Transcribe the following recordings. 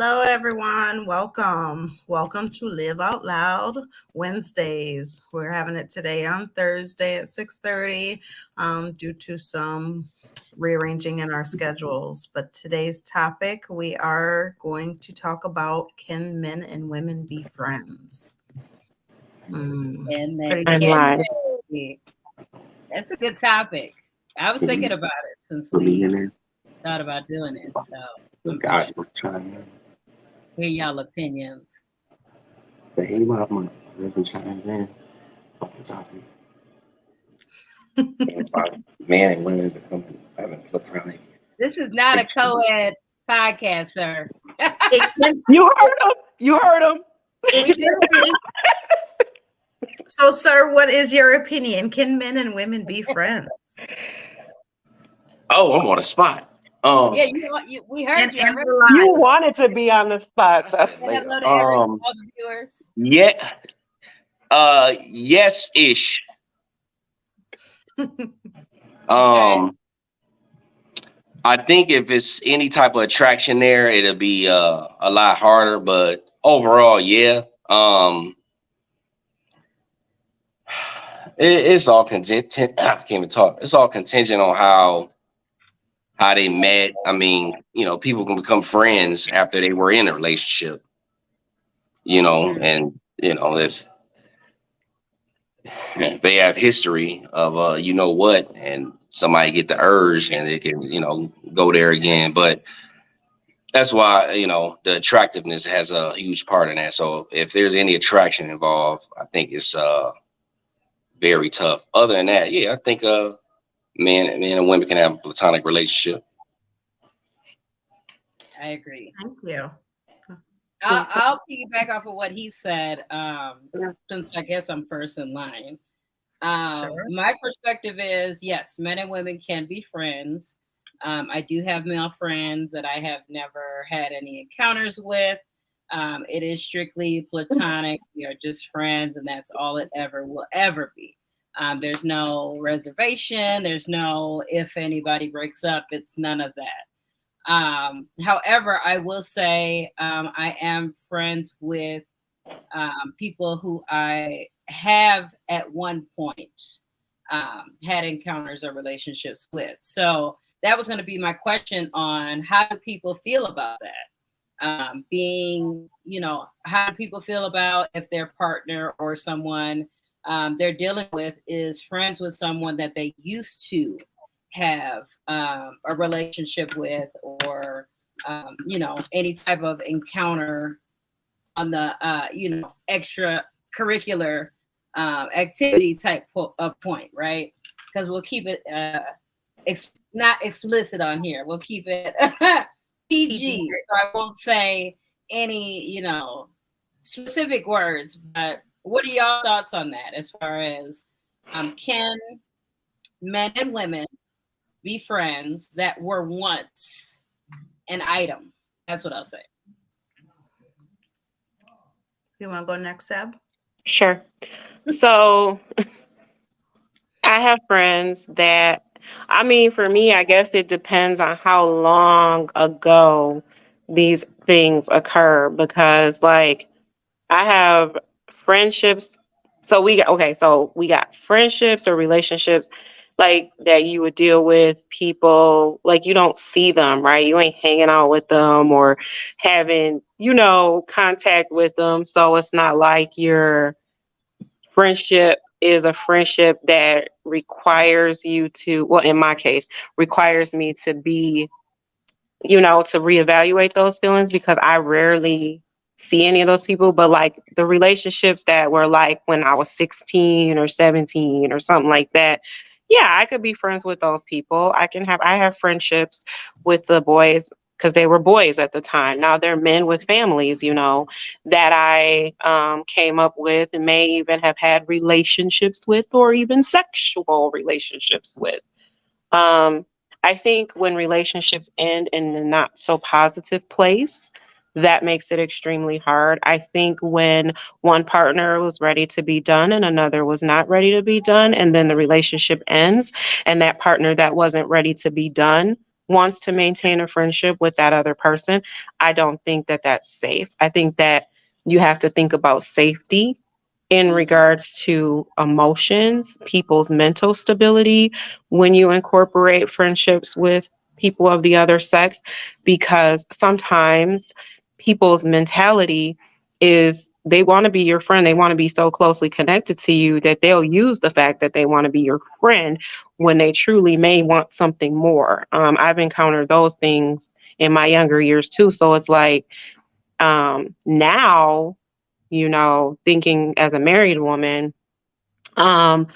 Hello, everyone. Welcome. Welcome to Live Out Loud Wednesdays. We're having it today on Thursday at 6:30 due to some rearranging in our schedules. But today's topic, we are going to talk about, can men and women be friends? And Pretty then good. can they? That's a good topic. I was thinking about it since we thought about doing it. So I'm Guys, we're trying hear y'all opinions. to aim up my ribbon chimes in on the topic. And about man and women becoming having platonic. This is not a co-ed podcast, sir. You heard him. You heard him. It can be. So, sir, what is your opinion? Can men and women be friends? Oh, I'm on a spot. Yeah, we heard And you. already. You wanted to be on the spot. Say hello to all the viewers. Yeah. Yes-ish. I think if it's any type of attraction there, it'll be a lot harder. But overall, yeah. It's all contingent. I can't even talk. It's all contingent on how they met. I mean, people can become friends after they were in a relationship. And if they have history of what, and somebody get the urge and they can go there again. But that's why the attractiveness has a huge part in that. So if there's any attraction involved, I think it's very tough. Other than that, yeah, I think men and women can have a platonic relationship. I agree. Thank you. I'll piggyback off of what he said, since I guess I'm first in line. Sure. My perspective is, yes, men and women can be friends. I do have male friends that I have never had any encounters with. It is strictly platonic. We are just friends, and that's all it will ever be. There's no reservation. There's no, if anybody breaks up, it's none of that. However, I will say I am friends with people who I have at one point had encounters or relationships with. So that was going to be my question on how do people feel about that? How do people feel about if their partner or someone they're dealing with is friends with someone that they used to have a relationship with, or any type of encounter on the extracurricular activity type of point, right? Because we'll keep it not explicit on here. We'll keep it PG. So I won't say any specific words. But what are y'all thoughts on that? As far as can men and women be friends that were once an item? That's what I'll say. You want to go next, Seb? Sure. So I have friends that, for me, I guess it depends on how long ago these things occur, because I have friendships. So we got friendships or relationships that you would deal with people, you don't see them, right? You ain't hanging out with them or having, contact with them. So it's not like your friendship is a friendship that requires you to, well, in my case, requires me to be, to reevaluate those feelings, because I rarely see any of those people. But the relationships that were when I was 16 or 17 or something like that, yeah, I could be friends with those people. I have friendships with the boys because they were boys at the time. Now they're men with families, that I came up with and may even have had relationships with, or even sexual relationships with. I think when relationships end in a not so positive place, that makes it extremely hard. I think when one partner was ready to be done and another was not ready to be done, and then the relationship ends, and that partner that wasn't ready to be done wants to maintain a friendship with that other person, I don't think that that's safe. I think that you have to think about safety in regards to emotions, people's mental stability when you incorporate friendships with people of the other sex, because sometimes people's mentality is they want to be your friend. They want to be so closely connected to you that they'll use the fact that they want to be your friend when they truly may want something more. I've encountered those things in my younger years too. So it's like, now, thinking as a married woman, um,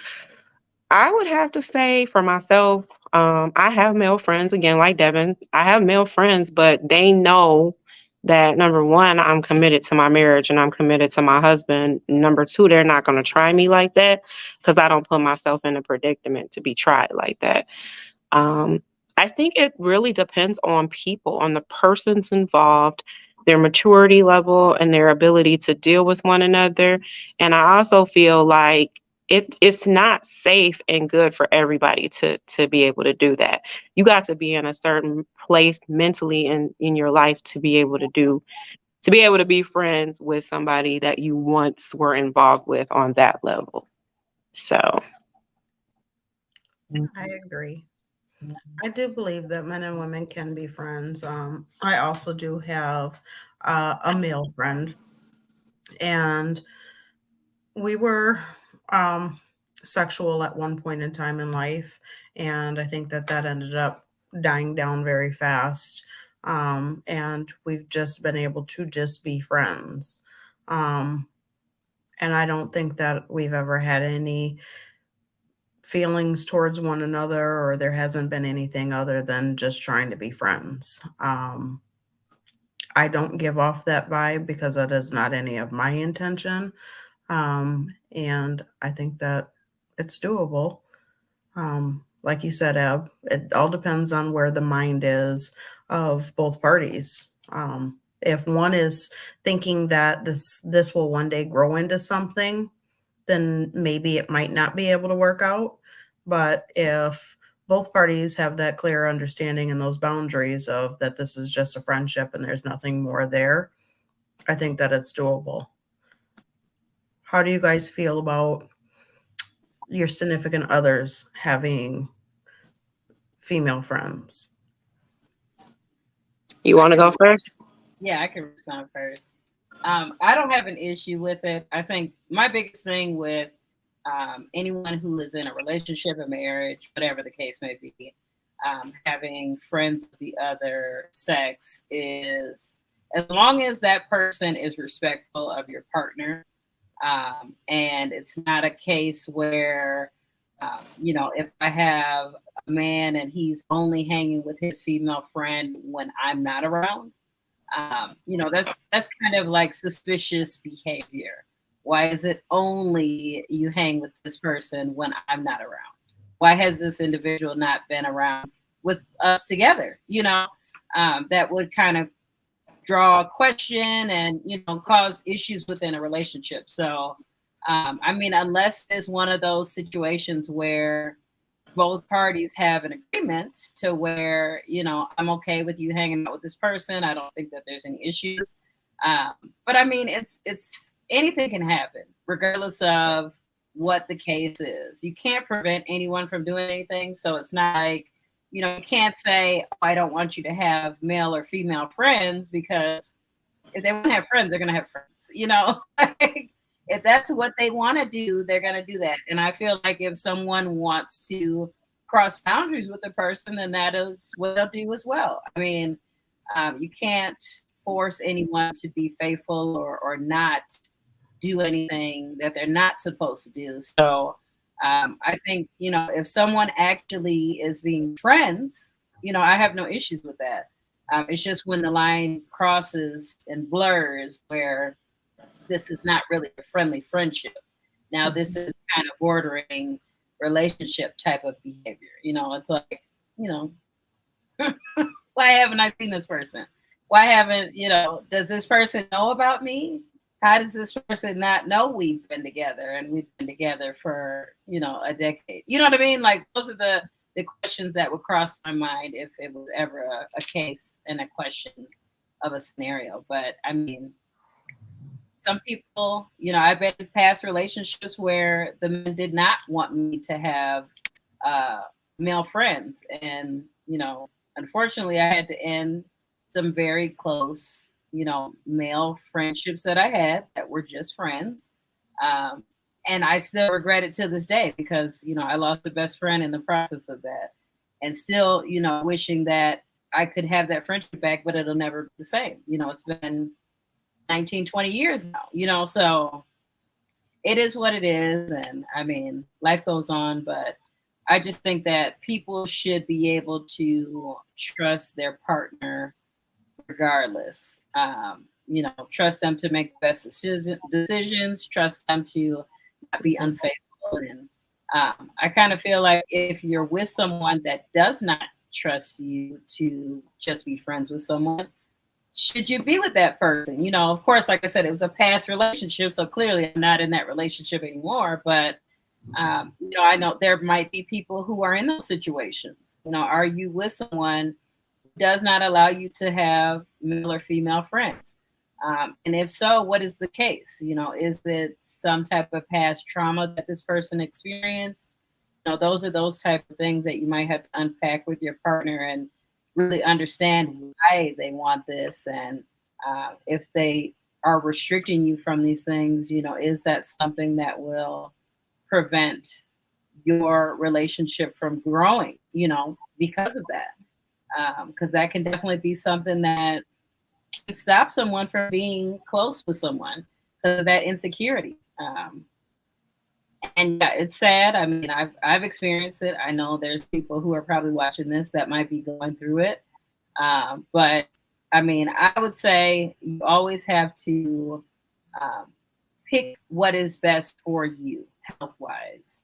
I would have to say for myself, I have male friends, again, like Devin. I have male friends, but they know that number one, I'm committed to my marriage and I'm committed to my husband. Number two, they're not going to try me like that because I don't put myself in a predicament to be tried like that. Um, I think it really depends on people, on the persons involved, their maturity level, and their ability to deal with one another. And I also feel like it's not safe and good for everybody to be able to do that. You got to be in a certain place mentally in your life to be able to be friends with somebody that you once were involved with on that level. So I agree. I do believe that men and women can be friends. I also do have a male friend, and we were sexual at one point in time in life, and I think that ended up dying down very fast. And we've just been able to just be friends. Um, and I don't think that we've ever had any feelings towards one another, or there hasn't been anything other than just trying to be friends. I don't give off that vibe because that is not any of my intention. And I think that it's doable. Like you said, Eb, it all depends on where the mind is of both parties. If one is thinking that this will one day grow into something, then maybe it might not be able to work out. But if both parties have that clear understanding and those boundaries of that this is just a friendship and there's nothing more there, I think that it's doable. How do you guys feel about your significant others having female friends? you want to go first? Yeah, I can respond first. I don't have an issue with it. I think my biggest thing with anyone who is in a relationship, a marriage, whatever the case may be, having friends of the other sex is as long as that person is respectful of your partner, and it's not a case where, if I have a man and he's only hanging with his female friend when I'm not around, that's kind of like suspicious behavior. Why is it only you hang with this person when I'm not around? Why has this individual not been around with us together? That would kind of draw a question and cause issues within a relationship. So, unless it's one of those situations where both parties have an agreement to where I'm okay with you hanging out with this person, I don't think that there's any issues. But it's anything can happen regardless of what the case is. You can't prevent anyone from doing anything, so it's not like you can't say, oh, I don't want you to have male or female friends, because if they want to have friends, they're going to have friends. If that's what they want to do, they're going to do that. And I feel like if someone wants to cross boundaries with a person, then that is what they'll do as well. You can't force anyone to be faithful or not do anything that they're not supposed to do. So I think, if someone actually is being friends, I have no issues with that. It's just when the line crosses and blurs where this is not really a friendly friendship. Now this is kind of bordering relationship type of behavior. It's like, why haven't I seen this person? Why haven't, does this person know about me? How does this person not know we've been together and we've been together for, a decade? You know what I mean? Like those are the the questions that would cross my mind if it was ever a case and a question of a scenario. But I mean, some people, I've been in past relationships where the men did not want me to have male friends. And, unfortunately, I had to end some very close, male friendships that I had that were just friends. And I still regret it to this day because, I lost the best friend in the process of that. And still, wishing that I could have that friendship back, but it'll never be the same. It's been 19, 20 years now, so it is what it is. And I mean, life goes on, but I just think that people should be able to trust their partner regardless. Trust them to make the best decisions, trust them to not be unfaithful. And I kind of feel like if you're with someone that does not trust you to just be friends with someone, should you be with that person? Of course, like I said, it was a past relationship, so clearly I'm not in that relationship anymore. But I know there might be people who are in those situations. Are you with someone who does not allow you to have male or female friends? And if so, what is the case? Is it some type of past trauma that this person experienced? Those are those type of things that you might have to unpack with your partner and really understand why they want this. And if they are restricting you from these things, is that something that will prevent your relationship from growing, because of that? Because that can definitely be something that can stop someone from being close with someone because of that insecurity. And yeah, it's sad. I mean, I've experienced it. I know there's people who are probably watching this that might be going through it. But I mean, I would say you always have to pick what is best for you health-wise,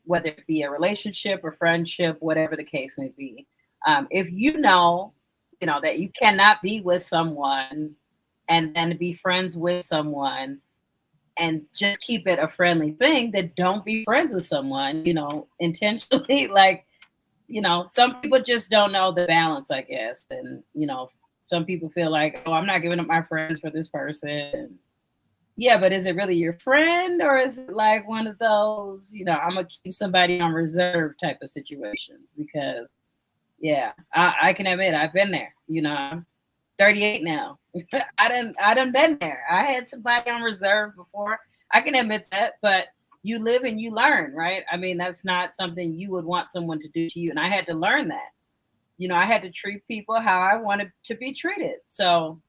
whether it be a relationship or friendship, whatever the case may be. If you know that you cannot be with someone and then be friends with someone and just keep it a friendly thing, then don't be friends with someone, intentionally. Like, some people just don't know the balance, I guess. And, some people feel like, oh, I'm not giving up my friends for this person. Yeah, but is it really your friend, or is it like one of those, I'm going to keep somebody on reserve type of situations? Because, yeah, I can admit I've been there. I'm 38 now. I done been there. I had somebody on reserve before. I can admit that, but you live and you learn, right? I mean, that's not something you would want someone to do to you. And I had to learn that. I had to treat people how I wanted to be treated. So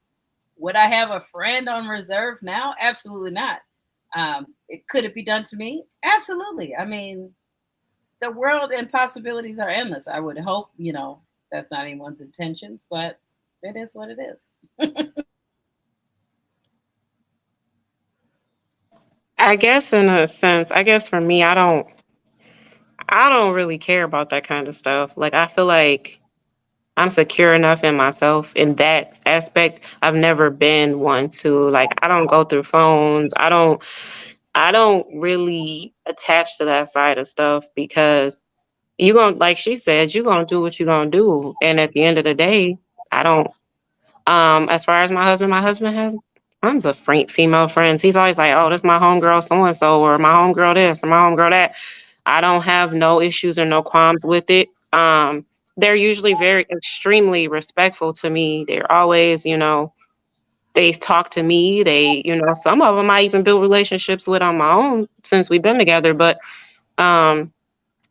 would I have a friend on reserve now? Absolutely not. Could it be done to me? Absolutely. I mean, the world and possibilities are endless. I would hope, that's not anyone's intentions, but it is what it is. I guess in a sense, for me, I don't really care about that kind of stuff. Like, I feel like I'm secure enough in myself in that aspect. I've never been one to, like, I don't go through phones. I don't really attach to that side of stuff because you're going to, like she said, you're going to do what you're going to do. And at the end of the day, I don't, as far as my husband has tons of female friends. He's always like, oh, this is my homegirl so-and-so, or my homegirl this, or my homegirl that. I don't have no issues or no qualms with it. They're usually very extremely respectful to me. They're always, they talk to me. They, some of them I even build relationships with on my own since we've been together. But, and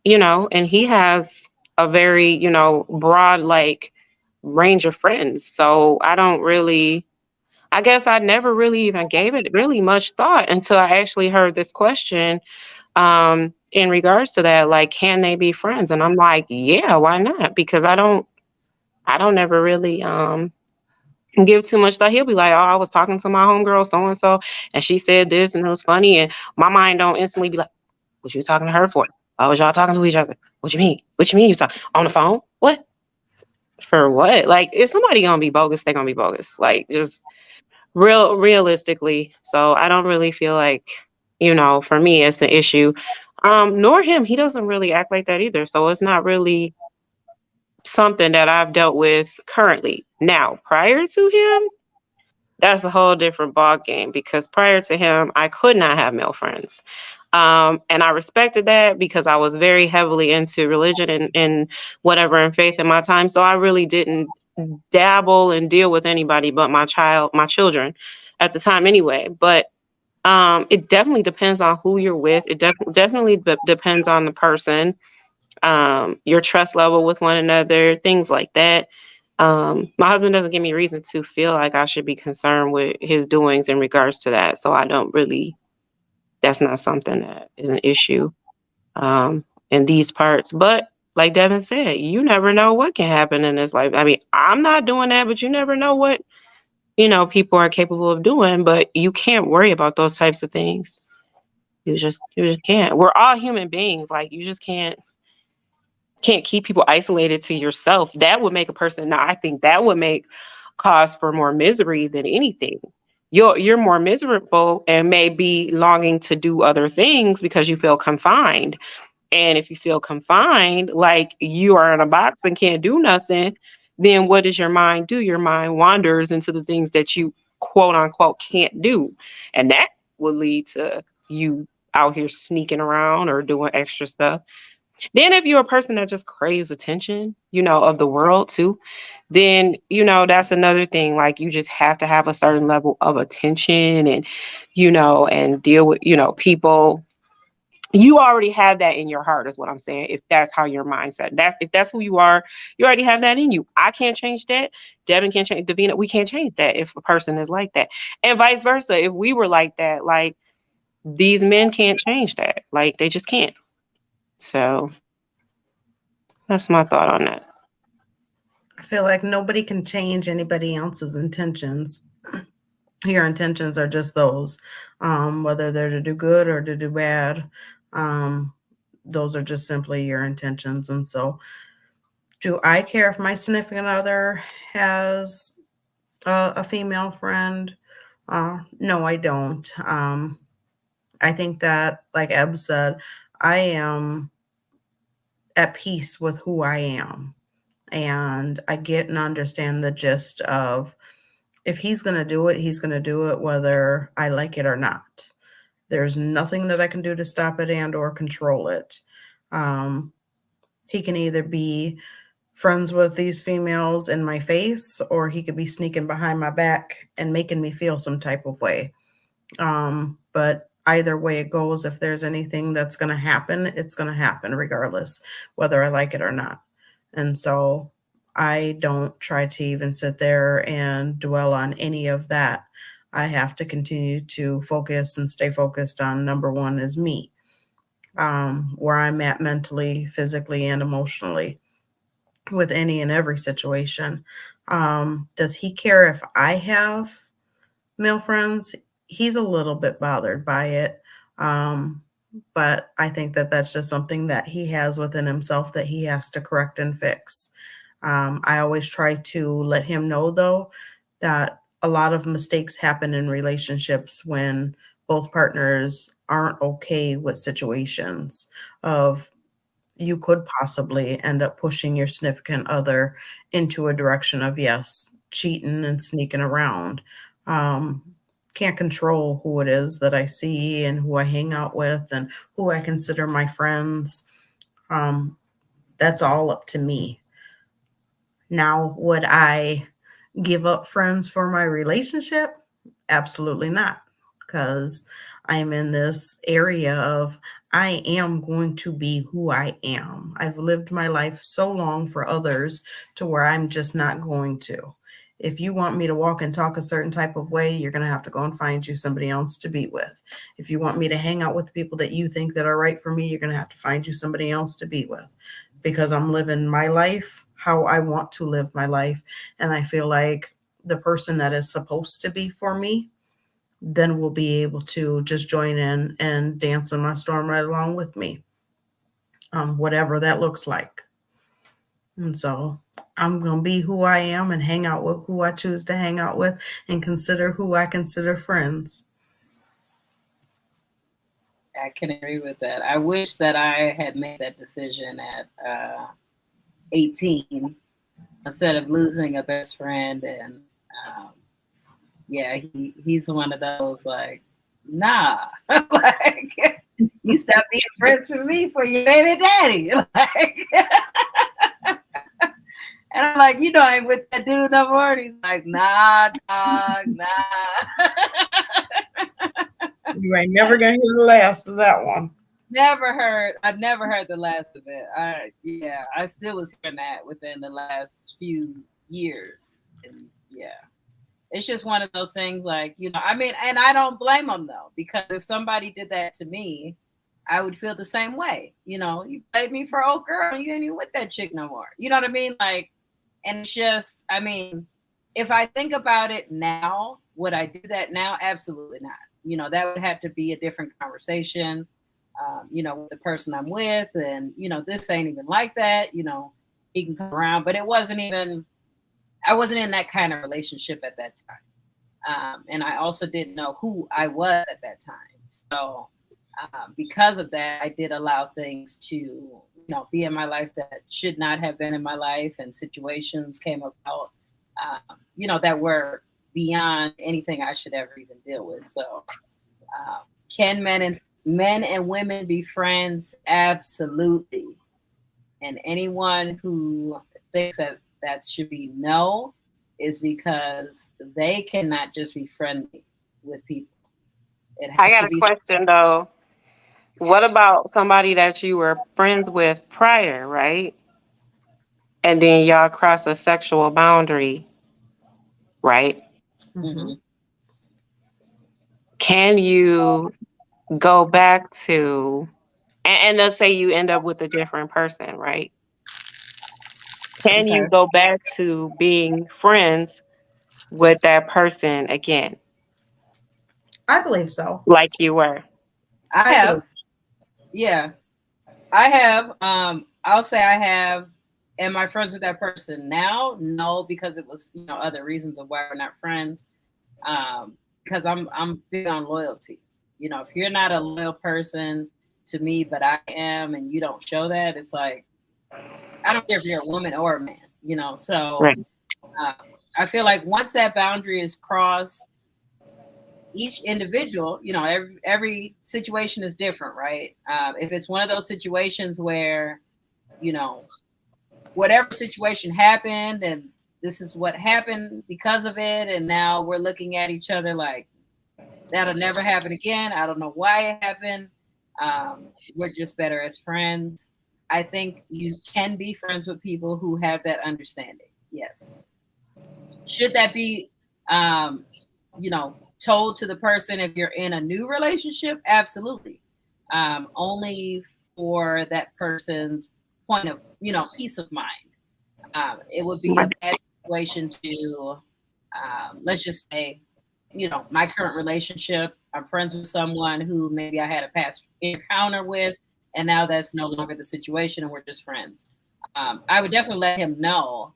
he has a very, broad, like, range of friends. So I guess I never really even gave it really much thought until I actually heard this question in regards to that, like, can they be friends? And I'm like, yeah, why not? Because I don't ever really give too much thought. He'll be like, oh, I was talking to my homegirl so and so, and she said this, and it was funny, and my mind don't instantly be like, what you talking to her for? Why was y'all talking to each other? What you mean? What you mean you talk on the phone? What? For what? Like, if somebody gonna be bogus, they're gonna be bogus. Like, just realistically. So I don't really feel like, for me, it's an issue. Nor him. He doesn't really act like that either. So it's not really something that I've dealt with currently. Now, prior to him, that's a whole different ball game because prior to him, I could not have male friends. And I respected that because I was very heavily into religion and whatever and faith in my time. So I really didn't dabble and deal with anybody but my children at the time anyway. But it definitely depends on who you're with. It definitely depends on the person, your trust level with one another, things like that. My husband doesn't give me reason to feel like I should be concerned with his doings in regards to that. So I don't really, that's not something that is an issue in these parts. But like Devin said, you never know what can happen in this life. I mean, I'm not doing that, but you never know what, people are capable of doing, but you can't worry about those types of things. You just can't. We're all human beings. Like you just can't keep people isolated to yourself. That would make a person, now I think that would make cause for more misery than anything. You're more miserable and may be longing to do other things because you feel confined. And if you feel confined, like you are in a box and can't do nothing, then what does your mind do? Your mind wanders into the things that you quote unquote can't do. And that will lead to you out here sneaking around or doing extra stuff. Then if you're a person that just craves attention, of the world too, then, that's another thing. Like you just have to have a certain level of attention and, and deal with, people. You already have that in your heart is what I'm saying. If that's how your mindset, if that's who you are, you already have that in you. I can't change that. Devin can't change, Davina, we can't change that if a person is like that. And vice versa. If we were like that, like these men can't change that. Like they just can't. So that's my thought on that. I feel like nobody can change anybody else's intentions. Your intentions are just those, whether they're to do good or to do bad. Those are just simply your intentions. And so, do I care if my significant other has a female friend? No, I don't. I think that, like Eb said, I am at peace with who I am. And I get and understand the gist of if he's going to do it, he's going to do it whether I like it or not. There's nothing that I can do to stop it and or control it. He can either be friends with these females in my face, or he could be sneaking behind my back and making me feel some type of way. But either way it goes, if there's anything that's going to happen, it's going to happen regardless, whether I like it or not. And so I don't try to even sit there and dwell on any of that. I have to continue to focus and stay focused on number one is me, where I'm at mentally, physically, and emotionally with any and every situation. Does he care if I have male friends? He's a little bit bothered by it. But I think that that's just something that he has within himself that he has to correct and fix. I always try to let him know, though, that a lot of mistakes happen in relationships when both partners aren't okay with situations of you could possibly end up pushing your significant other into a direction of, yes, cheating and sneaking around. Can't control who it is that I see and who I hang out with and who I consider my friends. That's all up to me. Now, would I give up friends for my relationship? Absolutely not, because I'm in this area of I am going to be who I am. I've lived my life so long for others to where I'm just not going to. If you want me to walk and talk a certain type of way, you're going to have to go and find you somebody else to be with. If you want me to hang out with the people that you think that are right for me, you're going to have to find you somebody else to be with, because I'm living my life how I want to live my life. And I feel like the person that is supposed to be for me then will be able to just join in and dance in my storm right along with me, whatever that looks like. And so I'm going to be who I am and hang out with who I choose to hang out with and consider who I consider friends. I can agree with that. I wish that I had made that decision at 18 instead of losing a best friend. And yeah, he's one of those like, nah, like you stop being friends with me for your baby daddy. Like, and I'm like, you know, I ain't with that dude no more. And he's like, nah, dog, nah. You ain't never gonna hear the last of that one. I never heard the last of it. I still was hearing that within the last few years. And yeah, it's just one of those things like, you know, I mean, and I don't blame them though, because if somebody did that to me, I would feel the same way. You know, you played me for old girl and you ain't even with that chick no more. You know what I mean? Like, and it's just, I mean, if I think about it now, would I do that now? Absolutely not. You know, that would have to be a different conversation, you know, with the person I'm with. And, you know, this ain't even like that. You know, he can come around, but I wasn't in that kind of relationship at that time. And I also didn't know who I was at that time. So because of that, I did allow things to, you know, be in my life that should not have been in my life, and situations came about, you know, that were beyond anything I should ever even deal with. So can men and women be friends? Absolutely. And anyone who thinks that should be no is because they cannot just be friendly with people. I got a question though. What about somebody that you were friends with prior, right? And then y'all cross a sexual boundary, right? Mm-hmm. Can you go back to, and let's say you end up with a different person, right? Can you go back to being friends with that person again? I believe so. Like you were? I have. Yeah, I have. I'll say I have. Am I friends with that person now? No, because it was, you know, other reasons of why we're not friends. Because I'm big on loyalty. You know, if you're not a loyal person to me, but I am, and you don't show that, it's like, I don't care if you're a woman or a man, you know. So Right. I feel like once that boundary is crossed, each individual, you know, every situation is different, right? If it's one of those situations where, you know, whatever situation happened and this is what happened because of it, and now we're looking at each other like that'll never happen again. I don't know why it happened. We're just better as friends. I think you can be friends with people who have that understanding. Yes. Should that be, you know, told to the person if you're in a new relationship? Absolutely. Only for that person's point of, you know, peace of mind. It would be a bad situation to, let's just say, you know, my current relationship, I'm friends with someone who maybe I had a past encounter with, and now that's no longer the situation and we're just friends. I would definitely let him know,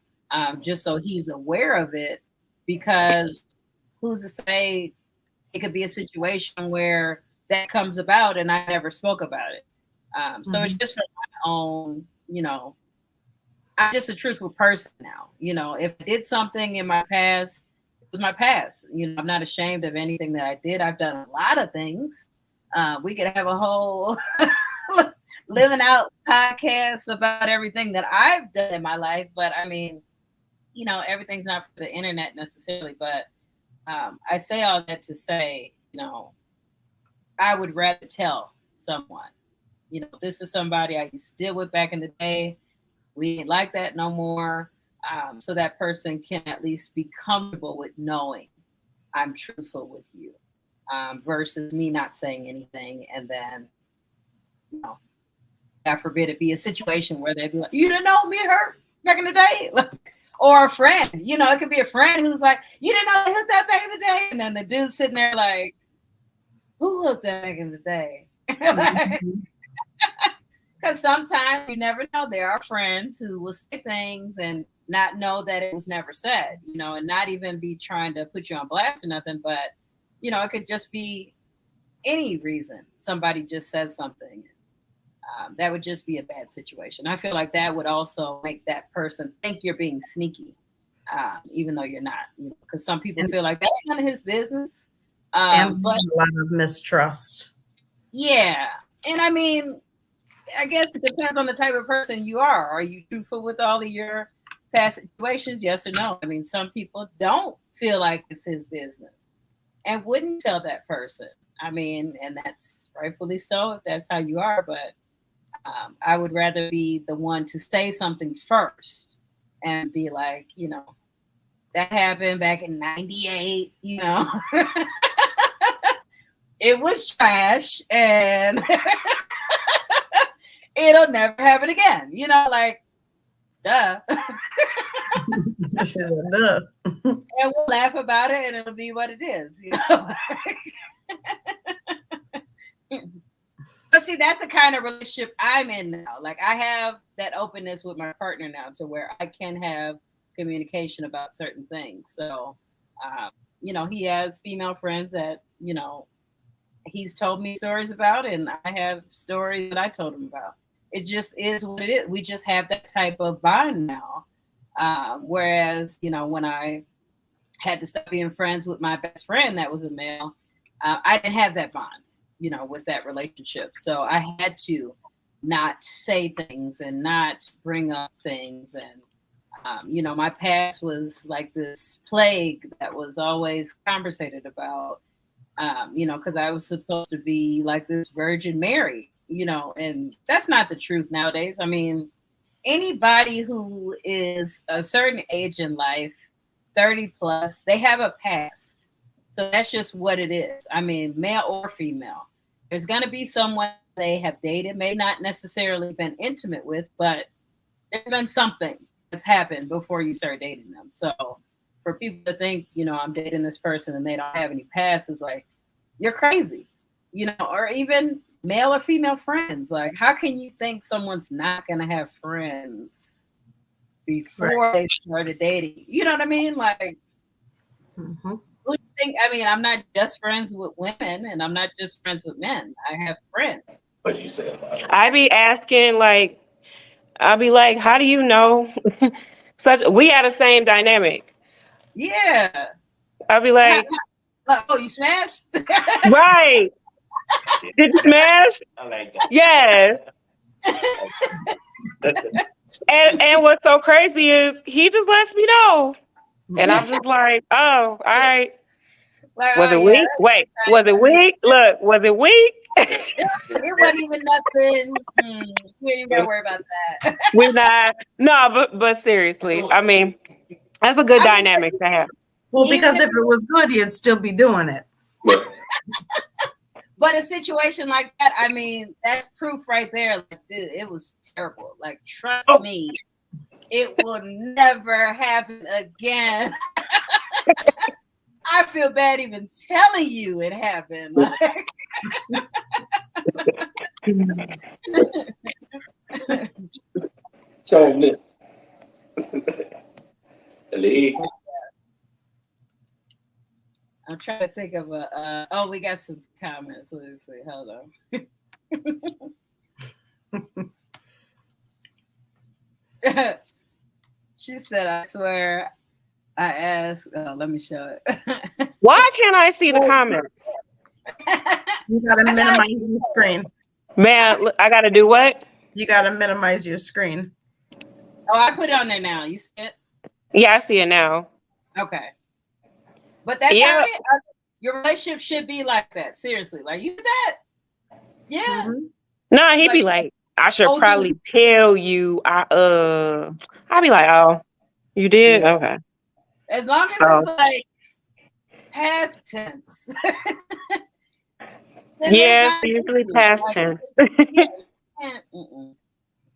just so he's aware of it, because who's to say it could be a situation where that comes about and I never spoke about it. So it's just for my own, you know, I'm just a truthful person now. You know, if I did something in my past, it was my past. You know, I'm not ashamed of anything that I did. I've done a lot of things. We could have a whole living out podcast about everything that I've done in my life. But I mean, you know, everything's not for the internet necessarily. But I say all that to say, you know, I would rather tell someone, you know, this is somebody I used to deal with back in the day. We ain't like that no more. So that person can at least be comfortable with knowing I'm truthful with you, versus me not saying anything. And then, you know, God forbid it be a situation where they'd be like, you didn't know me and her back in the day. Or a friend, you know, it could be a friend who's like, you didn't know they hooked up back in the day. And then the dude's sitting there like, who hooked up back in the day? Because sometimes you never know. There are friends who will say things and not know that it was never said, you know, and not even be trying to put you on blast or nothing. But, you know, it could just be any reason somebody just says something, that would just be a bad situation. I feel like that would also make that person think you're being sneaky, even though you're not. Because some people feel like that's none of his business. And But a lot of mistrust. yeah, and I mean, I guess it depends on the type of person you are. Are you truthful with all of your past situations? Yes or no? I mean, some people don't feel like it's his business and wouldn't tell that person. I mean, and that's rightfully so if that's how you are. But I would rather be the one to say something first and be like, that happened back in '98. It was trash and it'll never happen again. Like, duh. She said, duh. And we'll laugh about it and it'll be what it is. But see, that's the kind of relationship I'm in now. Like, I have that openness with my partner now to where I can have communication about certain things. So, he has female friends that, he's told me stories about, and I have stories that I told him about. It just is what it is. We just have that type of bond now. Whereas, when I had to stop being friends with my best friend that was a male, I didn't have that bond, with that relationship. So I had to not say things and not bring up things. And, my past was like this plague that was always conversated about. Because I was supposed to be like this Virgin Mary, and that's not the truth nowadays. I mean, anybody who is a certain age in life, 30 plus, they have a past. So that's just what it is. I mean, male or female, there's going to be someone they have dated, may not necessarily been intimate with, but there's been something that's happened before you start dating them. So for people to think, I'm dating this person and they don't have any past is like, you're crazy, or even male or female friends. Like, how can you think someone's not going to have friends before they started dating? You know what I mean? Like, who do you think? I mean, I'm not just friends with women and I'm not just friends with men. I have friends. What you said about it. I be asking, like, I'll be like, how do you know? We had the same dynamic. Yeah. I'll be like, oh, you smashed? right. Did you smash? I like that. Yes. And what's so crazy is he just lets me know. And I'm just like, oh, all right. Like, Was it weak? Wait, was it weak? Look, was it weak? It wasn't even nothing. We ain't gotta worry about that. We're not. No, but seriously, I mean, that's a good dynamic to have. Well, because if it was good, you'd still be doing it. But a situation like that, I mean, that's proof right there. Like, dude, it was terrible. Like, trust me, it will never happen again. I feel bad even telling you it happened. So, Lee. I'm trying to think of we got some comments. Let's see. Hold on. She said, I swear I asked. Oh, let me show it. Why can't I see the comments? You got to minimize your screen. Man, look, I got to do what? You got to minimize your screen. Oh, I put it on there now. You see it? Yeah, I see it now. Okay. But that's how it is. Your relationship should be like that. Seriously. Like, you did that? Yeah. Mm-hmm. No, he'd be like, I should probably tell you. I'll be like, oh, you did? Yeah. Okay. As long as it's like past tense. Yeah, usually past tense.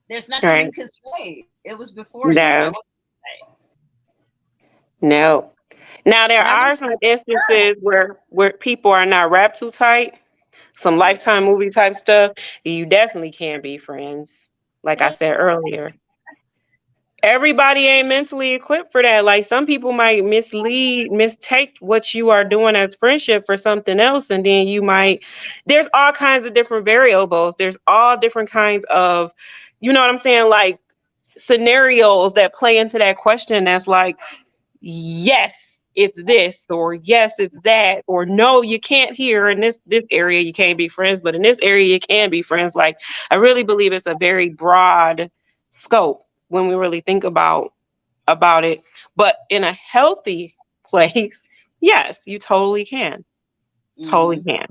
There's nothing you can say. It was before you. No. Now there are some instances where people are not wrapped too tight, some Lifetime movie type stuff. You definitely can be friends, like I said earlier. everybody ain't mentally equipped for that. Like some people might mistake what you are doing as friendship for something else. And then there's all kinds of different variables. There's all different kinds of, you know what I'm saying? Like scenarios that play into that question. That's like, yes, it's this, or yes, it's that, or no, you can't here in this area, you can't be friends, but in this area, you can be friends. Like, I really believe it's a very broad scope when we really think about it. But in a healthy place, yes, you totally can. Totally Mhm. can.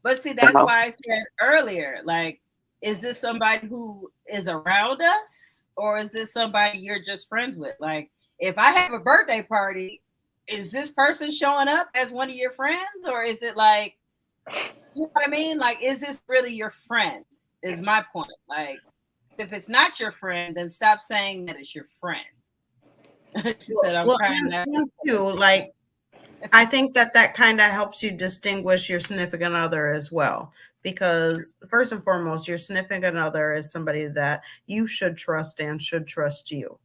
But see, that's So, why I said earlier, like, is this somebody who is around us, or is this somebody you're just friends with? Like, if I have a birthday party, is this person showing up as one of your friends, or is it like, you know what I mean? Like, is this really your friend? Is my point. Like, if it's not your friend, then stop saying that it's your friend. She said, I'm Well, trying and that. too, like, I think that kind of helps you distinguish your significant other as well. Because first and foremost, your significant other is somebody that you should trust and should trust you.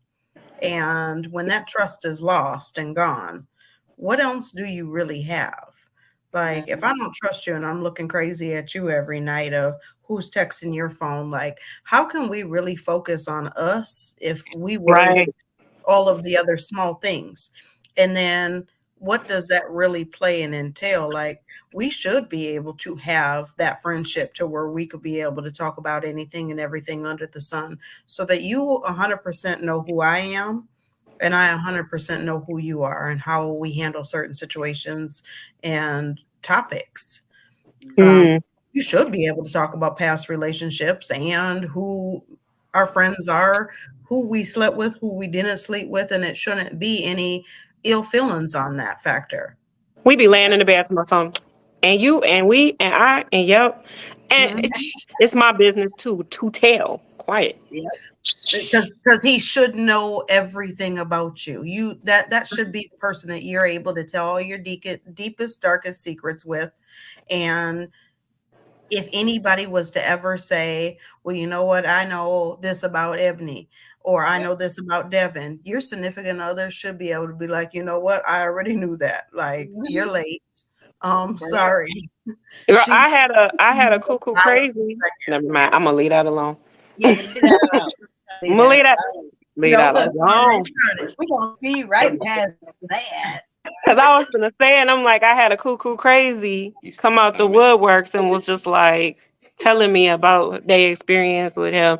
And when that trust is lost and gone, what else do you really have? Like, if I don't trust you and I'm looking crazy at you every night of who's texting your phone, like, how can we really focus on us if we worry right. all of the other small things? And then what does that really play and entail? Like, we should be able to have that friendship to where we could be able to talk about anything and everything under the sun, so that you 100% know who I am and I 100% know who you are and how we handle certain situations and topics. Um, Mm. you should be able to talk about past relationships and who our friends are, who we slept with, who we didn't sleep with, and it shouldn't be any ill feelings on that factor. We be laying in the bathroom or something. And you and we and I and yep. And Mhm. it's my business too to tell. Quiet. Yeah. Because he should know everything about you. That should be the person that you're able to tell all your deepest, darkest secrets with. And if anybody was to ever say, well, you know what, I know this about Ebony, or I Yep. know this about Devin, your significant other should be able to be like, you know what, I already knew that. Like, you're Mhm. late. For real. Sorry. Girl, She I had a cuckoo I was crazy. Never mind. I'm gonna leave that alone. Yeah, leave that alone. I'm Leave gonna that leave that alone. leave that Look, we already alone. started. We're gonna be right past that. Cause I was gonna say, and I'm like, I had a cuckoo crazy come out the woodworks and was just like telling me about their experience with him.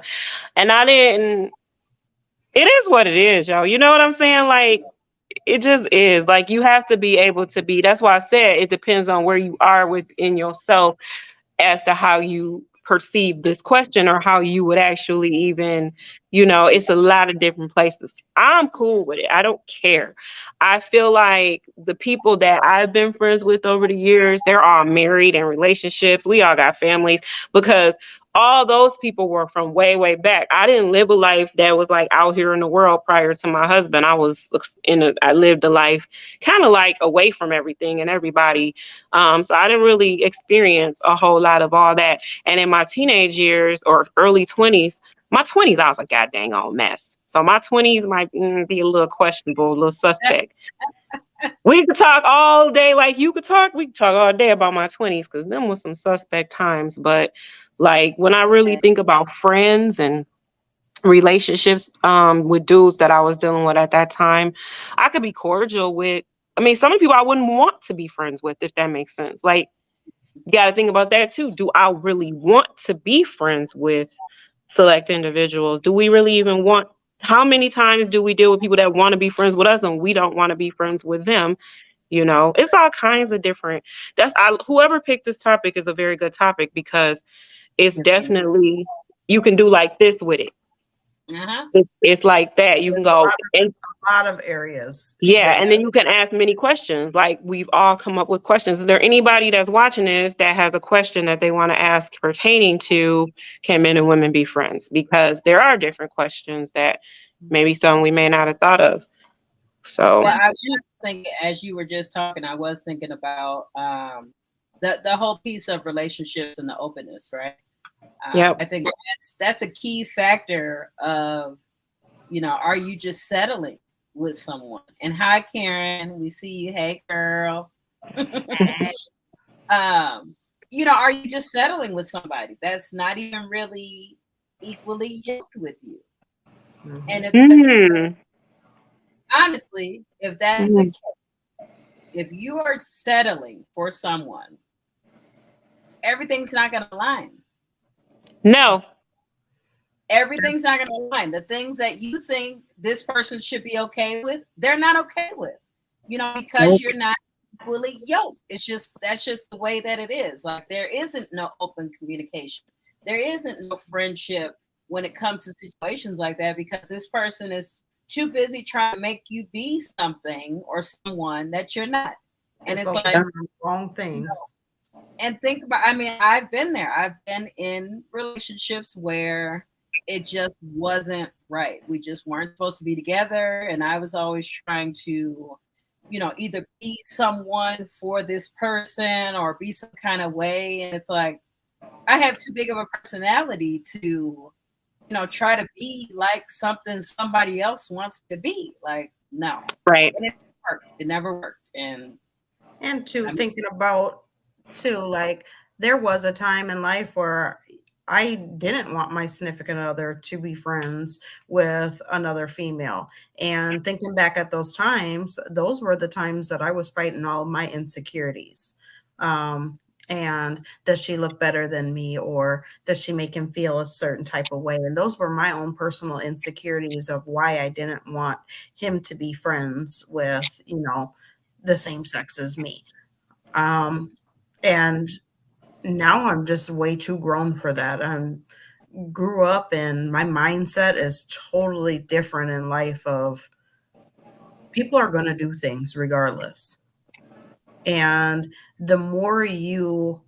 And I didn't it is what it is, y'all. You know what I'm saying? Like it just is. Like you have to be able to be. That's why I said it depends on where you are within yourself as to how you perceive this question or how you would actually even, it's a lot of different places. I'm cool with it. I don't care. I feel like the people that I've been friends with over the years, they're all married in relationships. We all got families because all those people were from way, way back. I didn't live a life that was like out here in the world prior to my husband. I lived a life kind of like away from everything and everybody, so I didn't really experience a whole lot of all that. And in my teenage years or early 20s, my 20s, I was a goddamn old mess. So my 20s might be a little questionable, a little suspect. We could talk all day, like you could talk. We could talk all day about my 20s because them was some suspect times. But like when I really think about friends and relationships with dudes that I was dealing with at that time, I could be cordial with. I mean, some people I wouldn't want to be friends with, if that makes sense. Like you got to think about that too. Do I really want to be friends with select individuals? Do we really even want? How many times do we deal with people that want to be friends with us and we don't want to be friends with them? It's all kinds of different. Whoever picked this topic is a very good topic because it's definitely you can do like this with it. Uh-huh. It's like that. You can there's go and a lot of areas yeah, that and then you can ask many questions. Like we've all come up with questions. Is there anybody that's watching this that has a question that they want to ask pertaining to can men and women be friends? Because there are different questions that maybe some we may not have thought of. So Well, I was thinking as you were just talking, I was thinking about the whole piece of relationships and the openness, right? yep. I think that's a key factor of are you just settling with someone? And hi, Karen, we see you. Hey, girl. Are you just settling with somebody that's not even really equally yoked with you? Mm-hmm. And honestly, if that's the case, if you are settling for someone, everything's not going to align. No. Everything's not going to align. The things that you think this person should be okay with, they're not okay with, because you're not equally yoked. That's just the way that it is. Like, there isn't no open communication. There isn't no friendship when it comes to situations like that, because this person is too busy trying to make you be something or someone that you're not. And it's like wrong things. And think about, I've been there. I've been in relationships where it just wasn't right. We just weren't supposed to be together. And I was always trying to, either be someone for this person or be some kind of way. And it's like, I have too big of a personality to, try to be like something somebody else wants me to be. Like, no. Right. It never worked. And thinking about too, like, there was a time in life where I didn't want my significant other to be friends with another female. And thinking back at those times, those were the times that I was fighting all my insecurities. And does she look better than me, or does she make him feel a certain type of way? And those were my own personal insecurities of why I didn't want him to be friends with, the same sex as me. And now I'm just way too grown for that. I grew up and my mindset is totally different in life of people are going to do things regardless. And the more you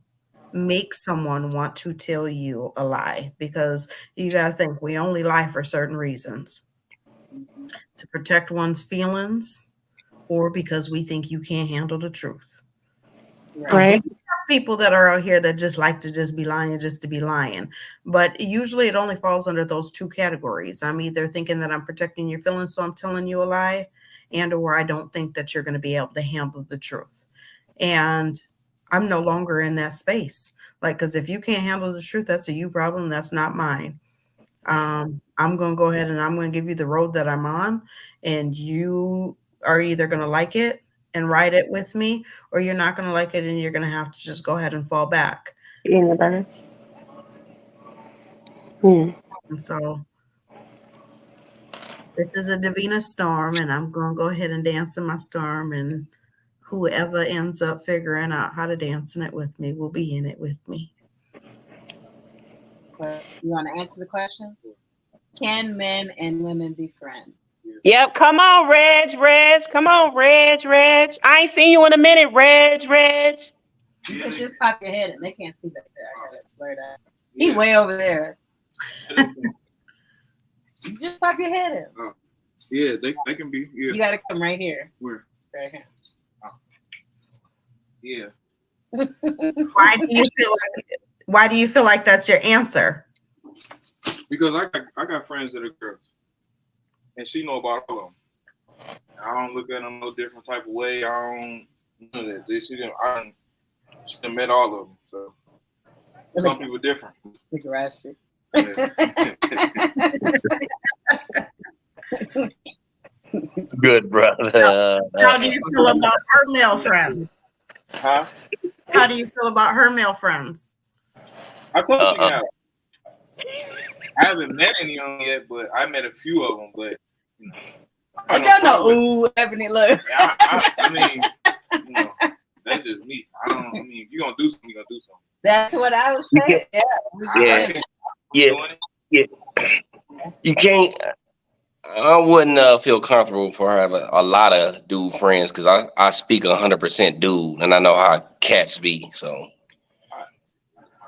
make someone want to tell you a lie, because you got to think we only lie for certain reasons, to protect one's feelings or because we think you can't handle the truth. Right. People that are out here that just like to just be lying just to be lying. But usually it only falls under those two categories. I'm either thinking that I'm protecting your feelings, so I'm telling you a lie, and or I don't think that you're going to be able to handle the truth. And I'm no longer in that space. Like, because if you can't handle the truth, that's a you problem. That's not mine. I'm going to go ahead and I'm going to give you the road that I'm on, and you are either going to like it and ride it with me, or you're not going to like it and you're going to have to just go ahead and fall back. And so this is a Davina storm, and I'm going to go ahead and dance in my storm, and whoever ends up figuring out how to dance in it with me will be in it with me. You want to answer the question? Can men and women be friends? Yep. Come on, Reg. Come on, Reg. I ain't seen you in a minute, Reg. You can just pop your head in. They can't see back there. I got it blurred out. He way over there. You just pop your head in. Oh. Yeah, they can be. Yeah. You got to come right here. Where? Right here. Oh. Yeah. Why do you feel like that's your answer? Because I got friends that are girls, and she know about all of them. I don't look at them no different type of way. I don't know that. She done met all of them. So some people different. The garage street. Yeah. Good, brother. How do you feel about her male friends? Huh? How do you feel about her male friends? I told you now. I haven't met any of them yet, but I met a few of them. But I don't know. Ooh, Ebony, look. I mean, that's just me. If you're gonna do something, you're gonna do something. That's what I was saying. Yeah. You can't. I wouldn't feel comfortable for her having a lot of dude friends, because I speak 100% dude, and I know how cats be. So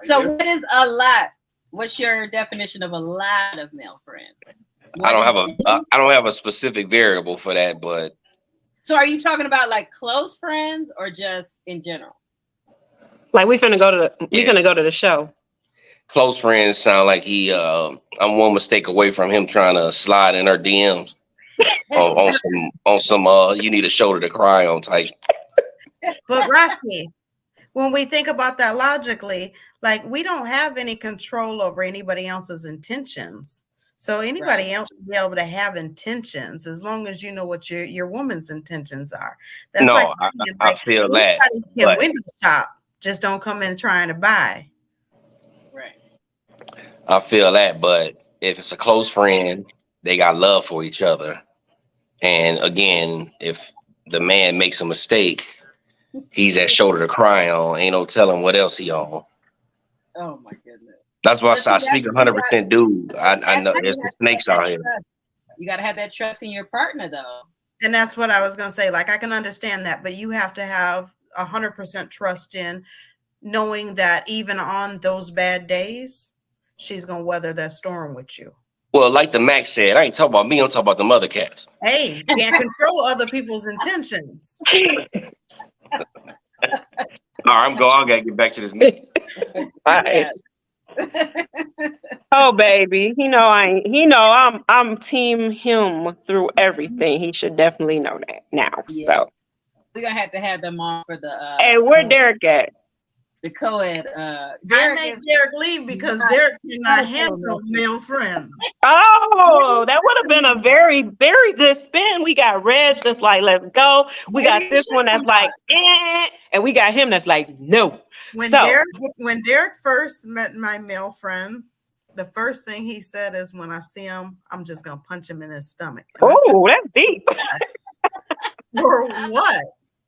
what is a lot? What's your definition of a lot of male friends? I don't have a specific variable for that, but. So are you talking about like close friends or just in general? Like we finna go to the show. close friends sound like I'm one mistake away from him trying to slide in her DMs on some you need a shoulder to cry on type. But Rashi, when we think about that logically, like we don't have any control over anybody else's intentions. So anybody else should be able to have intentions as long as you know what your woman's intentions are. That's like No, saying, I like, feel anybody that, can but window shop, just don't come in trying to buy. Right. I feel that, but if it's a close friend, they got love for each other. And again, if the man makes a mistake, he's that shoulder to cry on. Ain't no telling what else he on. Oh my goodness. That's why I But say I see, speak 100% dude. I know you there's have the to snakes have out that here. trust. You got to have that trust in your partner, though. And that's what I was going to say. Like, I can understand that, but you have to have 100% trust in knowing that even on those bad days, she's going to weather that storm with you. Well, like the Max said, I ain't talking about me. I'm talking about the mother cats. Hey, you can't control other people's intentions. All right, I'm going. I gotta get back to this meeting. Right. Oh baby, I'm team him through everything. He should definitely know that now. Yeah. So We're gonna have to have them on for the hey, where Derek at? the co-ed. I Derek made is Derek leave because Derek cannot handle male friends. Oh, that would have been a very, very good spin. We got Reg that's like, let's go. We got Maybe this you one should that's like, and we got him that's like, no. When So- Derek first met my male friend, the first thing he said is, when I see him, I'm just gonna punch him in his stomach. And I said, Oh, that's deep. for what?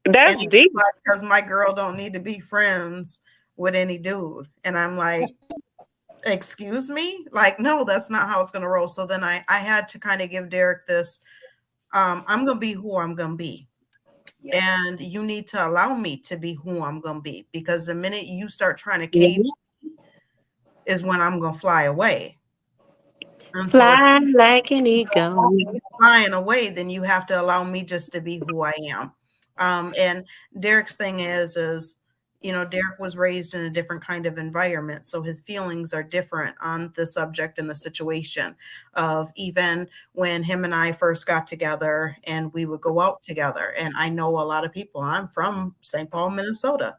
That's deep. Because my girl don't need to be friends with any dude. And I'm like, excuse me? Like, no, that's not how it's gonna roll. So then I had to kind of give Derek this, I'm gonna be who I'm gonna be. Yeah. And you need to allow me to be who I'm gonna be, because the minute you start trying to cage me is when I'm gonna fly away. And Fly so like an eagle. flying away, then you have to allow me just to be who I am. And Derek's thing is, Derek was raised in a different kind of environment, so his feelings are different on the subject and the situation of even when him and I first got together and we would go out together. And I know a lot of people. I'm from St. Paul, Minnesota.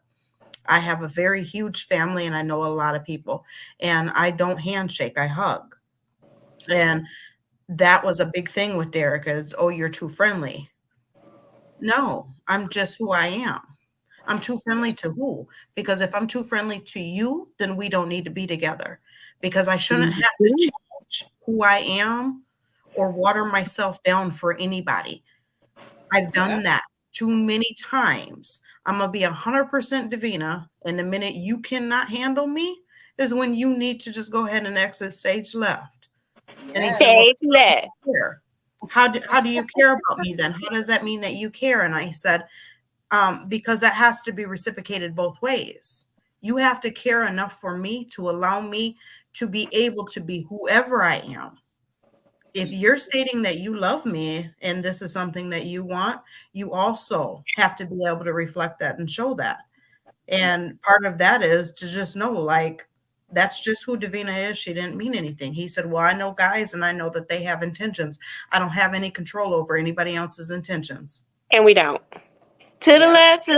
I have a very huge family and I know a lot of people, and I don't handshake, I hug. And that was a big thing with Derek is, oh, you're too friendly. No, I'm just who I am. I'm too friendly to who? Because if I'm too friendly to you, then we don't need to be together, because I shouldn't have to change who I am or water myself down for anybody. I've done that too many times. I'm going to be 100% Davina. And the minute you cannot handle me is when you need to just go ahead and exit stage left. And he said, well, how do you care about me then? How does that mean that you care? And I said, because that has to be reciprocated both ways. You have to care enough for me to allow me to be able to be whoever I am. If you're stating that you love me and this is something that you want, you also have to be able to reflect that and show that. And part of that is to just know, like, that's just who Davina is. She didn't mean anything. He said, well, I know guys and I know that they have intentions. I don't have any control over anybody else's intentions. And we don't. To the left,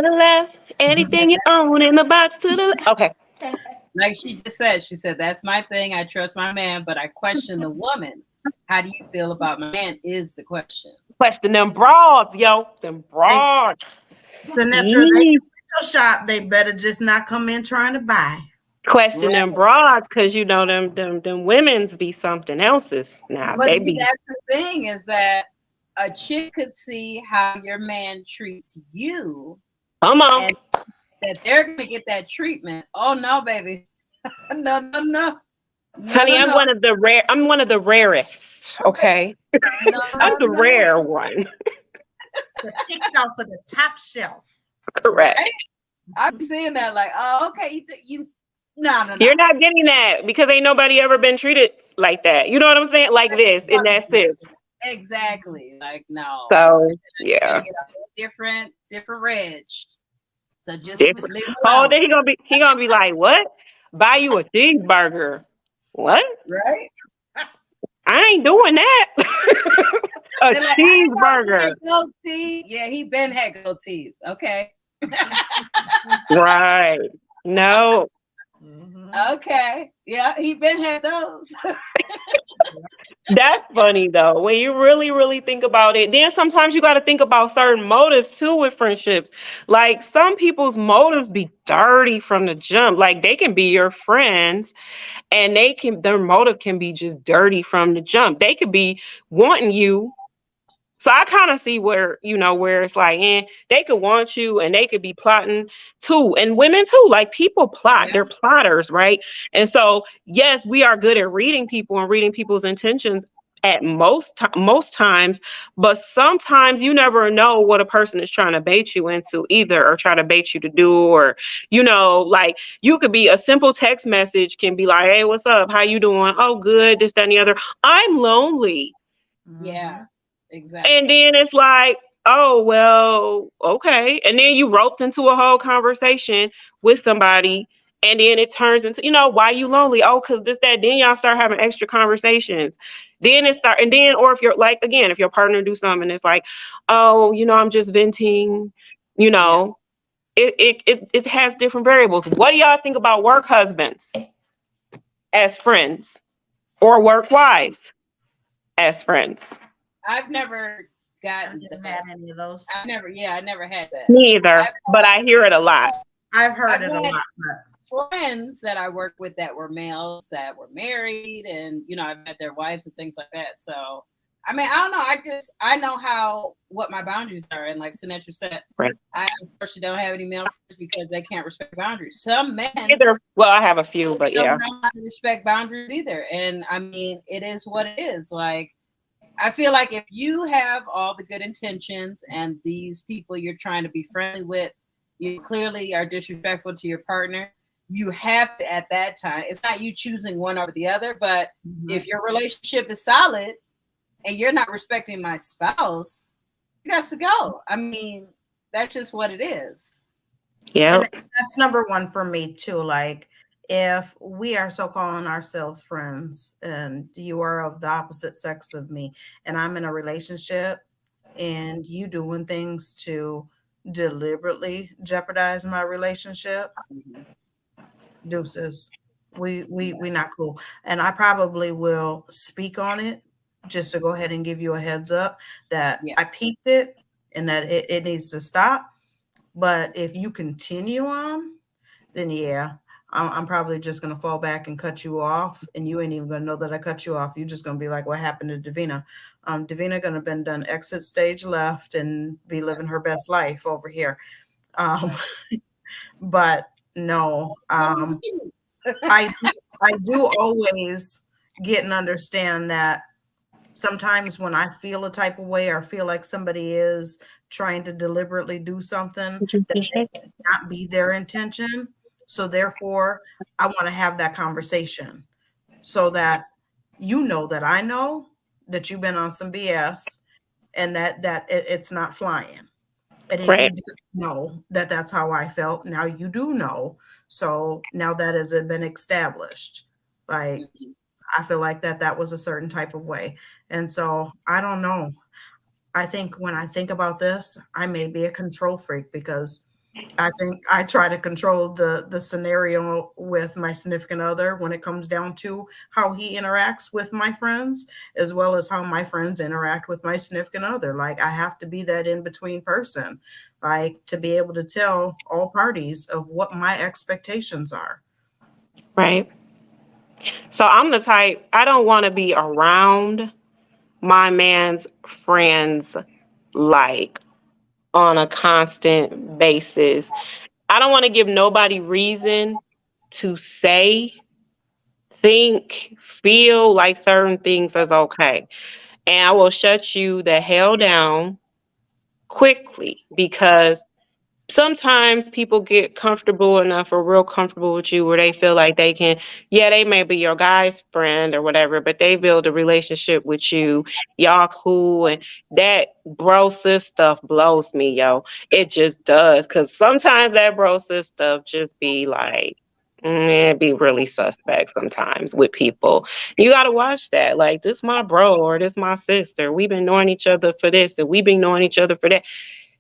anything you own in the box to the left. Okay. Like she said, that's my thing. I trust my man, but I question the woman. How do you feel about my man is the question. Question them broads, yo. Them broads. Sinatra, they shop, they better just not come in trying to buy. Question them broads, because you know them women's be something else's now. But They see, be that's the thing, is that a chick could see how your man treats you. Come on. And that they're gonna get that treatment. Oh no, baby. No. Honey, I'm one of the rarest. Okay. I'm the rare one. So kicked off of the top shelf. Correct. Right? I'm seeing that like, oh, okay, you no. You're not getting that because ain't nobody ever been treated like that. You know what I'm saying? Like this, and that's it. Exactly. Like no. So yeah. Different reg. So just different. Oh, then he gonna be like, what? buy you a cheeseburger. What? Right? I ain't doing that. A They're like, I know he cheeseburger. had gold teeth. Yeah, he been had gold teeth. Okay. Right. No. Okay. Yeah, he been had those. That's funny though. When you really, really think about it, then sometimes you got to think about certain motives too with friendships. Like some people's motives be dirty from the jump. Like they can be your friends and their motive can be just dirty from the jump. They could be wanting you. So I kind of see where it's like, they could want you and they could be plotting too. And women too, like people plot, they're plotters, right? And so, yes, we are good at reading people and reading people's intentions at most times, but sometimes you never know what a person is trying to bait you into either, or try to bait you to do, or like you could be a simple text message can be like, hey, what's up, how you doing, oh good, this, that, and the other, I'm lonely. Yeah, exactly. And then it's like, oh, well, okay. And then you roped into a whole conversation with somebody. And then it turns into, why you lonely? Oh, because this, that. Then y'all start having extra conversations. Then and then, or if you're like, again, if your partner do something, it's like, oh, I'm just venting, it has different variables. What do y'all think about work husbands as friends, or work wives as friends? I've never gotten had any of those. I never had that. Me either, but I hear it a lot. I've heard it a lot. Friends that I worked with that were males that were married, and I've met their wives and things like that. So I mean, I don't know. I know what my boundaries are, and like Sinatra said, right. I unfortunately don't have any male friends because they can't respect boundaries. Some men either. Well, I have a few, but don't know how to respect boundaries either. And I mean, it is what it is. Like, I feel like if you have all the good intentions and these people you're trying to be friendly with, you clearly are disrespectful to your partner, you have to, at that time, it's not you choosing one over the other, but if your relationship is solid and you're not respecting my spouse, you got to go. I mean, that's just what it is. Yeah. That's number one for me too. Like, if we are so calling ourselves friends and you are of the opposite sex of me and I'm in a relationship and you doing things to deliberately jeopardize my relationship, deuces. We not cool. And I probably will speak on it just to go ahead and give you a heads up that I peeped it and that it needs to stop. But if you continue on, then I'm probably just going to fall back and cut you off, and you ain't even going to know that I cut you off. You're just going to be like, what happened to Davina? Davina going to been done exit stage left and be living her best life over here. But no, I do always get and understand that sometimes when I feel a type of way or feel like somebody is trying to deliberately do something that may not be their intention. So therefore, I want to have that conversation so that that I know that you've been on some BS and that it's not flying. And if you didn't know that that's how I felt, now you do know. So now that has been established. Like, I feel like that was a certain type of way. And so I don't know. I think when I think about this, I may be a control freak because I think I try to control the scenario with my significant other when it comes down to how he interacts with my friends, as well as how my friends interact with my significant other. Like, I have to be that in-between person, like, to be able to tell all parties of what my expectations are. Right. So I'm the type, I don't want to be around my man's friends like on a constant basis. I don't want to give nobody reason to say, think, feel like certain things is okay. And I will shut you the hell down quickly, because sometimes people get comfortable enough or real comfortable with you where they feel like they can, they may be your guy's friend or whatever, but they build a relationship with you. Y'all cool. And that bro sis stuff blows me, yo. It just does. Cause sometimes that bro sis stuff just be like, It'd be really suspect sometimes with people. You got to watch that. Like, this my bro or this my sister. We've been knowing each other for this and we've been knowing each other for that.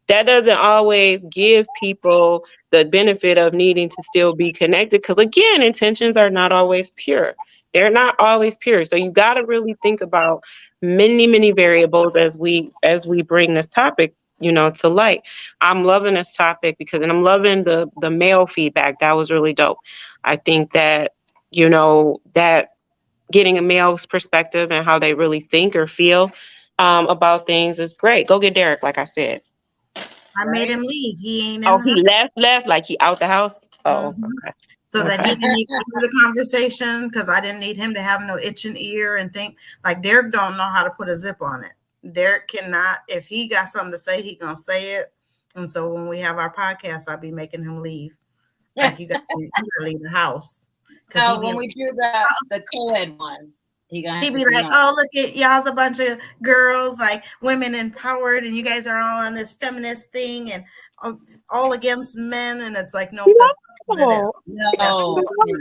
That doesn't always give people the benefit of needing to still be connected. Because again, intentions are not always pure. They're not always pure. So you got to really think about many, many variables as we bring this topic, to light. I'm loving this topic because, and I'm loving the male feedback. That was really dope. I think that, that getting a male's perspective and how they really think or feel about things is great. Go get Derek, like I said. I made him leave. He ain't in Oh, the he house. left, like he out the house. Oh, Mhm. okay. So that he Okay. didn't even hear the conversation, because I didn't need him to have no itching ear and think like Derek don't know how to put a zip on it. Derek cannot, if he got something to say, he gonna say it. And so when we have our podcast, I'll be making him leave. Like, you gotta leave the house. So when we do the co-ed one, He'd be like, oh, look at y'all's a bunch of girls, like women empowered, and you guys are all on this feminist thing and all against men. And it's like, no, that's not what it is.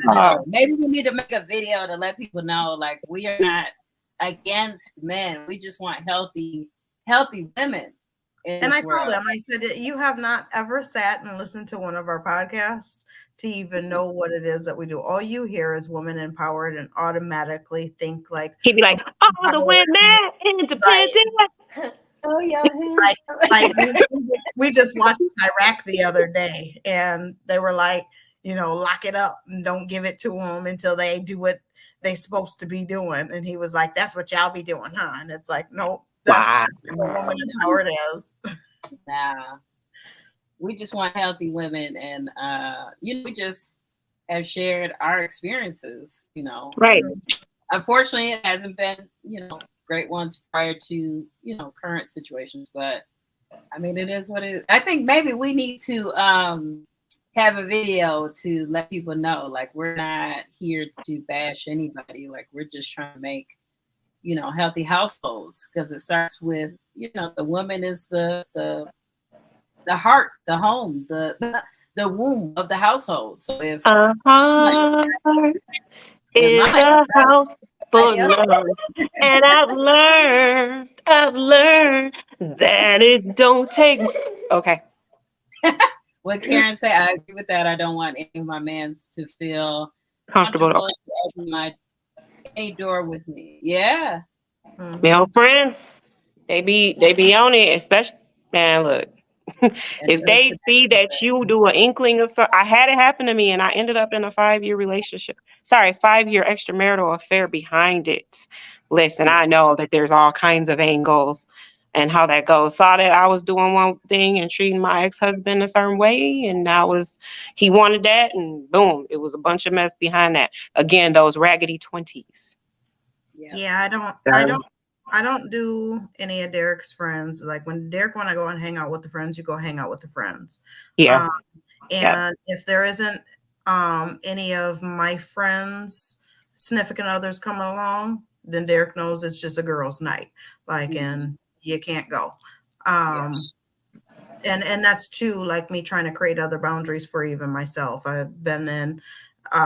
No. Maybe we need to make a video to let people know, like, we are not against men. We just want healthy women. And I told him, I said, you have not ever sat and listened to one of our podcasts to even know what it is that we do. All you hear is women empowered and automatically think like, he'd be like, oh, the women independent. Right. Oh, yeah. Like we just watched Iraq the other day, and they were like, lock it up and don't give it to them until they do what they're supposed to be doing. And he was like, that's what y'all be doing, huh? And it's like, no, that's what woman empowered is. Nah. We just want healthy women, and we just have shared our experiences, Right. Unfortunately, it hasn't been, great ones prior to, current situations, but I mean, it is what it is. I think maybe we need to have a video to let people know, like, we're not here to bash anybody. Like, we're just trying to make, healthy households, because it starts with, the woman is the heart, the home, the womb of the household. So if is a house for love, and I've learned that it don't take. Okay. What Karen said, I agree with that. I don't want any of my mans to feel comfortable to open any door with me. Yeah. Male friends, they be on it, especially, man, look. If they see that you do an inkling of something, I had it happen to me, and I ended up in a 5-year relationship. 5-year extramarital affair behind it. Listen, I know that there's all kinds of angles and how that goes. Saw that I was doing one thing and treating my ex-husband a certain way, and he wanted that, and boom, it was a bunch of mess behind that. Again, those raggedy 20s. Yeah, I don't do any of Derek's friends. Like, when Derek want to go and hang out with the friends, you go hang out with the friends. Yeah. And if there isn't any of my friends' significant others coming along, then Derek knows it's just a girls' night. Like, and you can't go. And that's too, like, me trying to create other boundaries for even myself. I've been in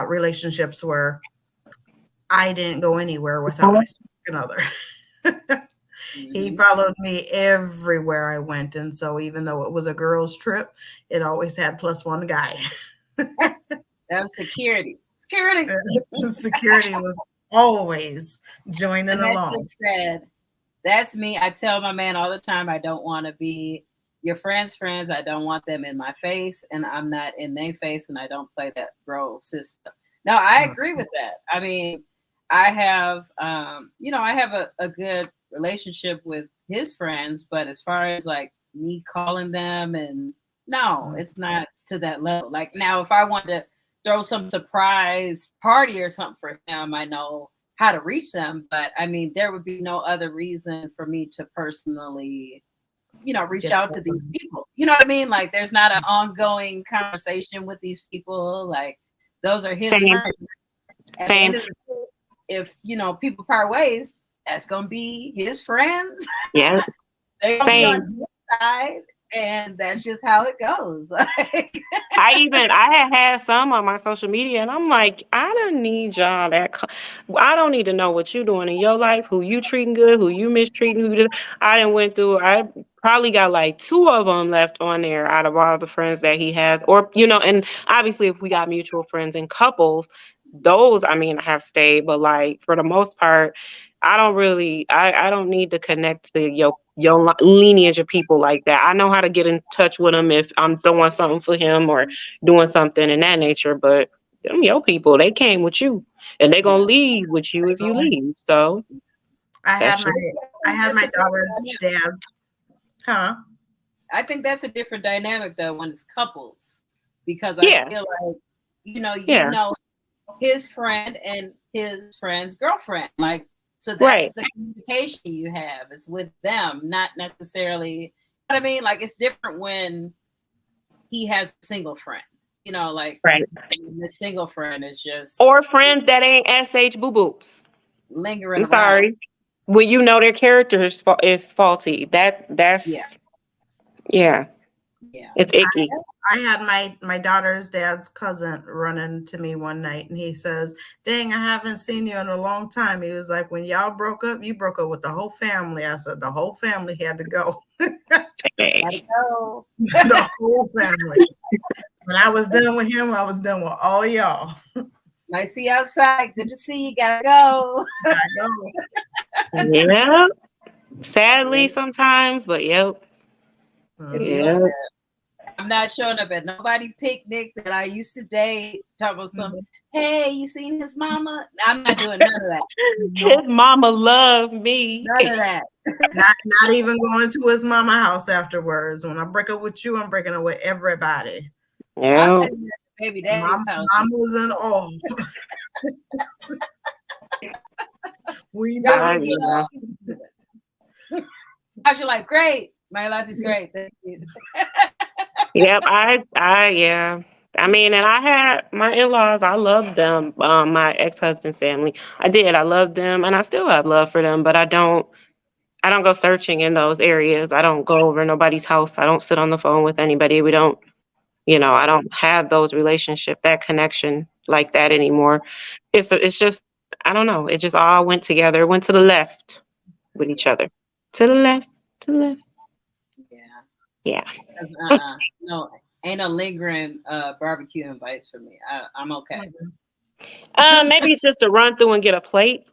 relationships where I didn't go anywhere without my significant other. He followed me everywhere I went. And so even though it was a girls' trip, it always had +1 guy. That was security. Security was always joining along. That's me. I tell my man all the time, I don't want to be your friends' friends. I don't want them in my face, and I'm not in their face, and I don't play that bro system. Now, I agree with that. I mean, I have, I have a good relationship with his friends, but as far as like me calling them, and no, it's not to that level. Like, now, if I wanted to throw some surprise party or something for him, I know how to reach them. But I mean, there would be no other reason for me to personally, reach out to these people. You know what I mean? Like, there's not an ongoing conversation with these people. Like, those are his friends. Same. If people part ways, that's gonna be his friends. Yeah. They're gonna be on his side. And that's just how it goes. I had some on my social media, and I'm like, I don't need y'all I don't need to know what you doing in your life, who you treating good, who you mistreating, I probably got like two of them left on there out of all the friends that he has, or and obviously if we got mutual friends and couples, those I mean have stayed, but like for the most part, I don't need to connect to your lineage of people like that. I know how to get in touch with them if I'm throwing something for him or doing something in that nature, but them your people, they came with you and they gonna leave with you if you leave. So I that's had just my daughter's dad's, huh? I think that's a different dynamic though when it's couples, because Yeah. I feel like you Yeah. know his friend and his friend's girlfriend, like, so that's Right. the communication you have is with them, not necessarily. What I mean, like, it's different when he has a single friend, like Right. the single friend is just Or friends that ain't sh boo boos. lingering I'm around. sorry. When their character is faulty, that's Yeah. it's icky. I had my daughter's dad's cousin run into me one night, and he says, "Dang, I haven't seen you in a long time." He was like, "When y'all broke up, you broke up with the whole family." I said, "The whole family had to go." Gotta go. The whole family. When I was done with him, I was done with all y'all. Might see you outside. Good to see you. Gotta go. I go. Yeah. Sadly sometimes, but yep. Yeah. I'm not showing up at nobody picnic that I used to date. Talk about some, hey, you seen his mama? I'm not doing none of that. His mama loved me. None of that. Not even going to his mama house afterwards. When I break up with you, I'm breaking up with everybody. Yeah. Baby daddy's house. Mama's and all. We How's know. your life? Great. My life is great. Thank you. Yep. Yeah. I mean, and I had my in-laws, I loved them, my ex-husband's family. I did. I loved them and I still have love for them, but I don't go searching in those areas. I don't go over nobody's house. I don't sit on the phone with anybody. We don't, I don't have those that connection like that anymore. It's just, I don't know. It just all went together, went to the left with each other. To the left, to the left. Yeah. No, ain't no lingering barbecue invites for me. I'm okay. Maybe it's just to run through and get a plate.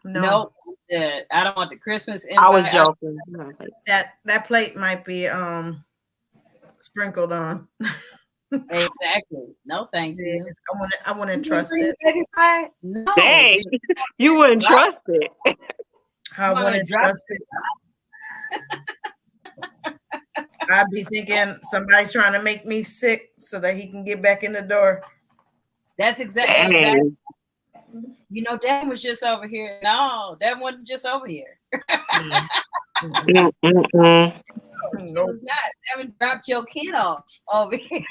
Nope. I don't want the Christmas invite. I was joking. That plate might be sprinkled on. Exactly. No, thank you. I wouldn't trust it. No. Dang, you wouldn't trust it. I wouldn't trust it. I'd be thinking somebody trying to make me sick so that he can get back in the door. That's exactly. Dad was just over here. No, Dad wasn't just over here. Nope. She was not. Haven't dropped your kid off over here.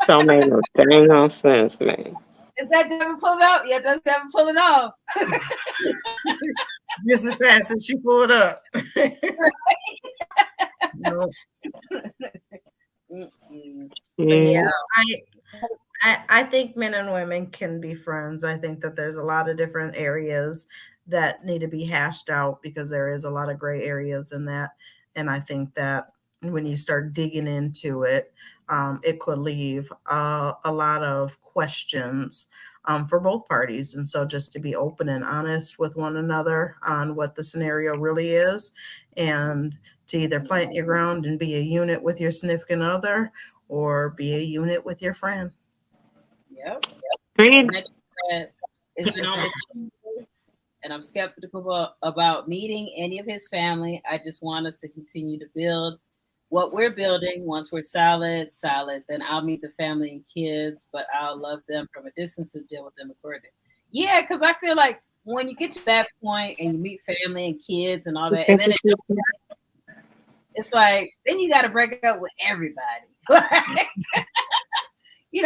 Don't make no dang sense, man. Is that Devin pulling up? Yeah, that's Devin pulling off. Just as fast as she pulled up. Nope. Yeah, I think men and women can be friends. I think that there's a lot of different areas that need to be hashed out because there is a lot of gray areas in that. And I think that when you start digging into it, it could leave a lot of questions for both parties. And so just to be open and honest with one another on what the scenario really is, and to either plant your ground and be a unit with your significant other or be a unit with your friend. Yep. It's been almost 2 years, and I'm skeptical about meeting any of his family. I just want us to continue to build what we're building. Once we're solid, then I'll meet the family and kids, but I'll love them from a distance and deal with them accordingly. Yeah, because I feel like when you get to that point and you meet family and kids and all that, and then it's like, then you got to break up with everybody.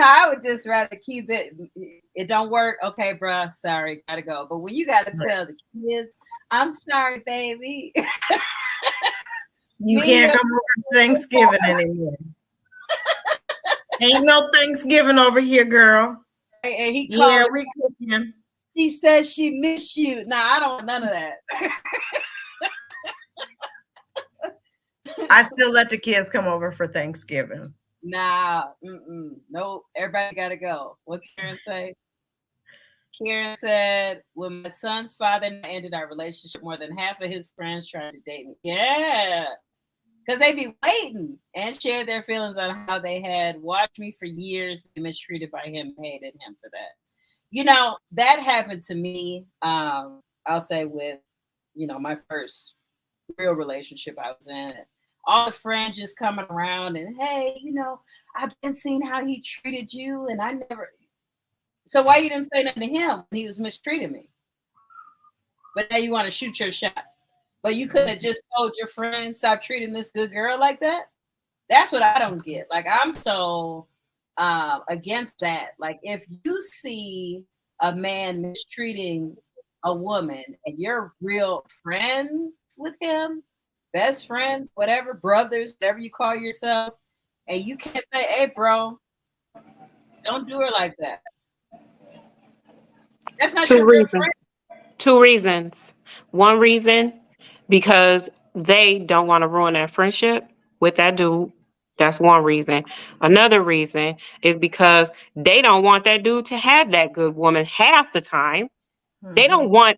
I would just rather keep it. It don't work. Okay, bruh, sorry, gotta go. But when you got to tell the kids, I'm sorry, baby. You Me can't and- come over to Thanksgiving anymore. Ain't no Thanksgiving over here, girl. And he Yeah, called. we cooking. She says she miss you. Nah, I don't want none of that. I still let the kids come over for Thanksgiving. Nah, nope. Everybody got to go. What Karen say? Karen said, when my son's father and I ended our relationship, more than half of his friends tried to date me. Yeah. Because they be waiting and share their feelings on how they had watched me for years, be mistreated by him, hated him for that. You know, that happened to me, I'll say with, my first real relationship I was in. All the friends just coming around and, hey, I've been seeing how he treated you and I never. So why you didn't say nothing to him when he was mistreating me? But now you want to shoot your shot. But you could have just told your friends, stop treating this good girl like that. That's what I don't get. Like, I'm so against that. Like, if you see a man mistreating a woman and you're real friends with him, best friends, whatever, brothers, whatever you call yourself, and you can't say, hey, bro, don't do her like that. That's not your real friend. 2 reasons. One reason, because they don't want to ruin that friendship with that dude. That's one reason. Another reason is because they don't want that dude to have that good woman half the time. They don't want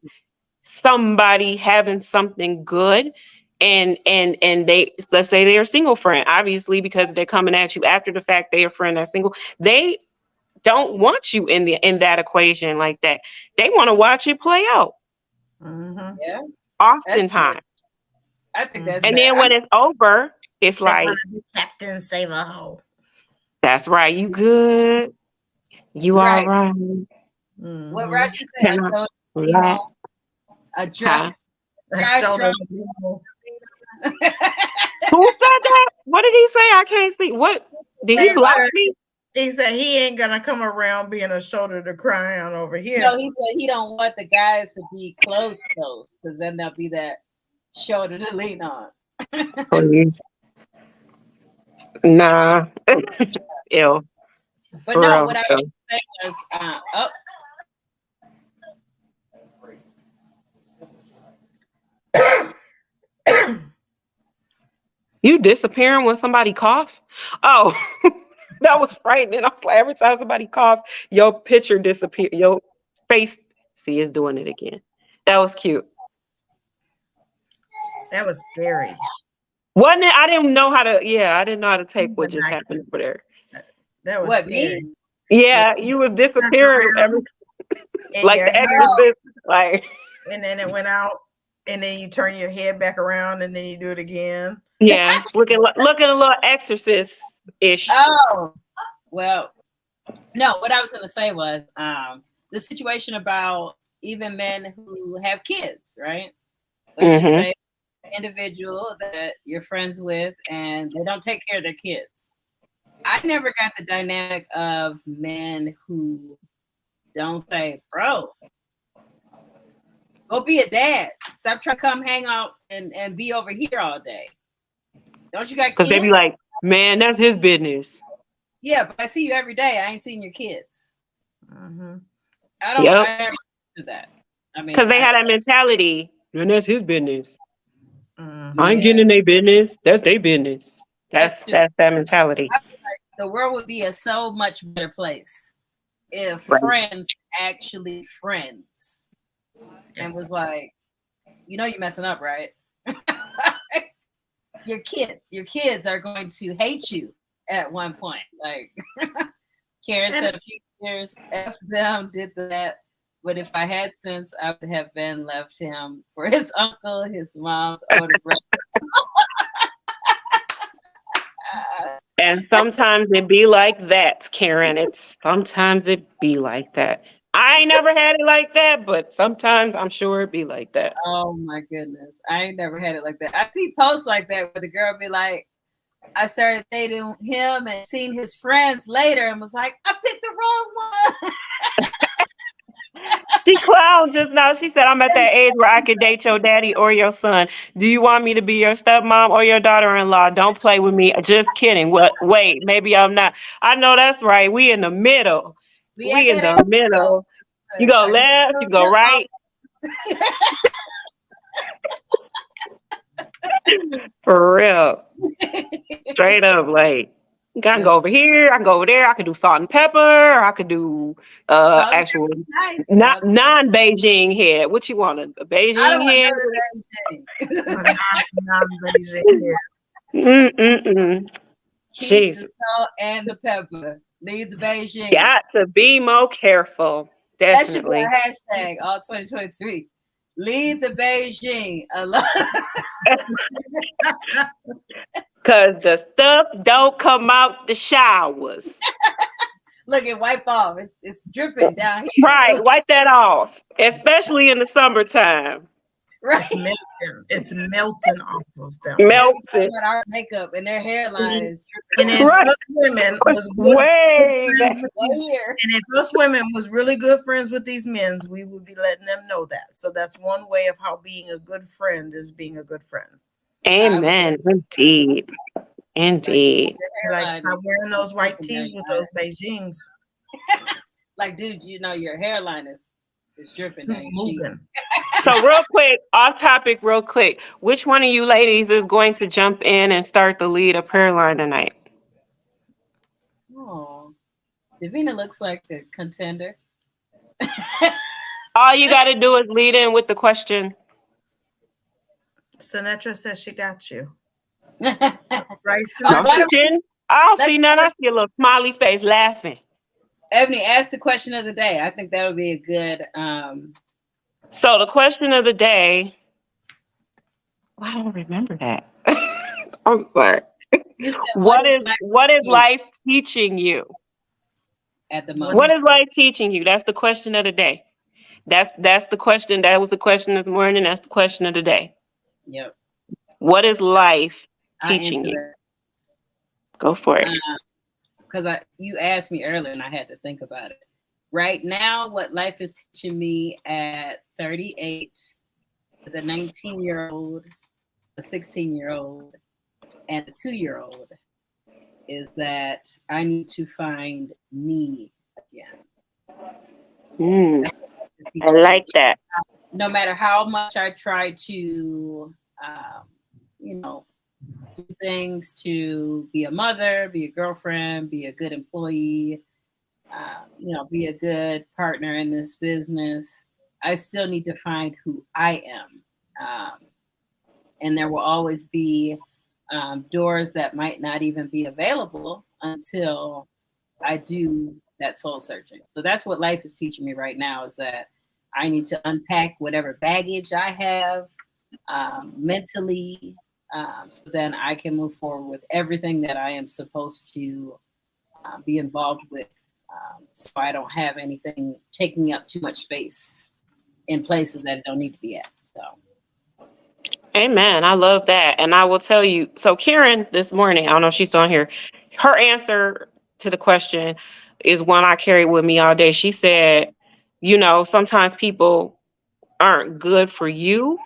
somebody having something good and they, let's say they're a single friend, obviously, because they're coming at you after the fact, they're a friend that's single. They don't want you in that equation like that. They want to watch it play out. Yeah. Oftentimes. I think that's and then when it's over, it's like, Captain Save a Hoe. that's right, you good. You all right. What Rashi said, a drop. Who said that? What did he say? I can't see. What did he block me? He said he ain't gonna come around being a shoulder to cry on over here. No, he said he don't want the guys to be close, because then there'll be that shoulder to lean on. Please. Nah. Ew. But no, what I was saying was, you disappearing when somebody cough? Oh, that was frightening. I was like, every time somebody cough, your picture disappear. Your face, see, is doing it again. That was cute. That was scary. Wasn't it? I didn't know how to. Yeah, I didn't know how to take what just happened over there. That was scary. Me? Yeah, you was disappearing like the Exorcist, like. And then it went out, and then you turn your head back around, and then you do it again. Yeah, looking a little Exorcist-ish. Oh, well, no. What I was going to say was the situation about even men who have kids, right? Let's just say an individual that you're friends with, and they don't take care of their kids. I never got the dynamic of men who don't say, bro, go be a dad. Stop trying to come hang out and be over here all day. Don't you got kids? Because they be like, man, that's his business. Yeah, but I see you every day. I ain't seen your kids. I don't do that. I mean, because they had that mentality, and that's his business. I ain't Yeah. getting in their business. That's their business. That's that mentality. I feel like the world would be a so much better place if friends actually friends and was like, you're messing up, right? Your kids are going to hate you at one point. Like Karen said a few years, F them, did that. But if I had sense, I would have been left him for his uncle, his mom's older brother. And sometimes it be like that, Karen. Sometimes it be like that. I ain't never had it like that, but sometimes I'm sure it be like that. Oh my goodness. I ain't never had it like that. I see posts like that where the girl be like, I started dating him and seen his friends later and was like, I picked the wrong one. She clowned just now. She said, I'm at that age where I could date your daddy or your son. Do you want me to be your stepmom or your daughter-in-law? Don't play with me. Just kidding. What? Wait, maybe I'm not. I know that's right. We in the middle. We at We in that the age, though. middle. You go I can left, you still go tip right. For real. Straight up, like, I can go That's over here, I can go over there, I could do salt and pepper, I could do Salt and actual nice. not non-Beijing head. What you want? A I don't Beijing want head? none of that Non-Beijing here. Mm-mm-mm. Keep the Jesus. salt and the pepper. Leave the Beijing. Got to be more careful. That should be Definitely. our hashtag all 2023. Leave the Beijing alone. Cause the stuff don't come out the showers. Look, it wipe off. It's dripping down here. Right. Wipe that off. Especially in the summertime. Right. It's melting off of them. Melted. About our makeup and their hairline is And dripping if Right. us women was good Way friends back. with down these, here. and if us women was really good friends with these men, we would be letting them know that. So that's one way of how being a good friend is being a good friend. Amen. Indeed. Indeed. You're like, Hairline stop is wearing those white dripping tees down with your those Beijings Like, dude, you know your hairline is dripping down your cheek. moving. So real quick, off topic, real quick. Which one of you ladies is going to jump in and start the lead of prayer line tonight? Oh, Davina looks like a contender. All you got to do is lead in with the question. Sinatra says she got you. Right? Right, No, Sinatra? she didn't. I don't Let's see none. I see a little smiley face laughing. Ebony, ask the question of the day. I think that would be a good. So the question of the day. Well, I don't remember that. I'm sorry. You said, What is teaching life teaching you? at the moment? What is life teaching you? That's the question of the day. That's the question. That was the question this morning. That's the question of the day. Yep. What is life I teaching answer you? that. Go for it. Because you asked me earlier and I had to think about it. Right now, what life is teaching me at 38, with a 19-year-old, a 16-year-old, and a 2-year-old, is that I need to find me again. I like that. No matter how much I try to, do things to be a mother, be a girlfriend, be a good employee, be a good partner in this business, I still need to find who I am. And there will always be doors that might not even be available until I do that soul searching. So that's what life is teaching me right now, is that I need to unpack whatever baggage I have mentally, so then I can move forward with everything that I am supposed to be involved with, so I don't have anything taking up too much space in places that it don't need to be at. So. Amen. I love that. And I will tell you, so Karen this morning, I don't know if she's still on here, her answer to the question is one I carry with me all day. She said, sometimes people aren't good for you,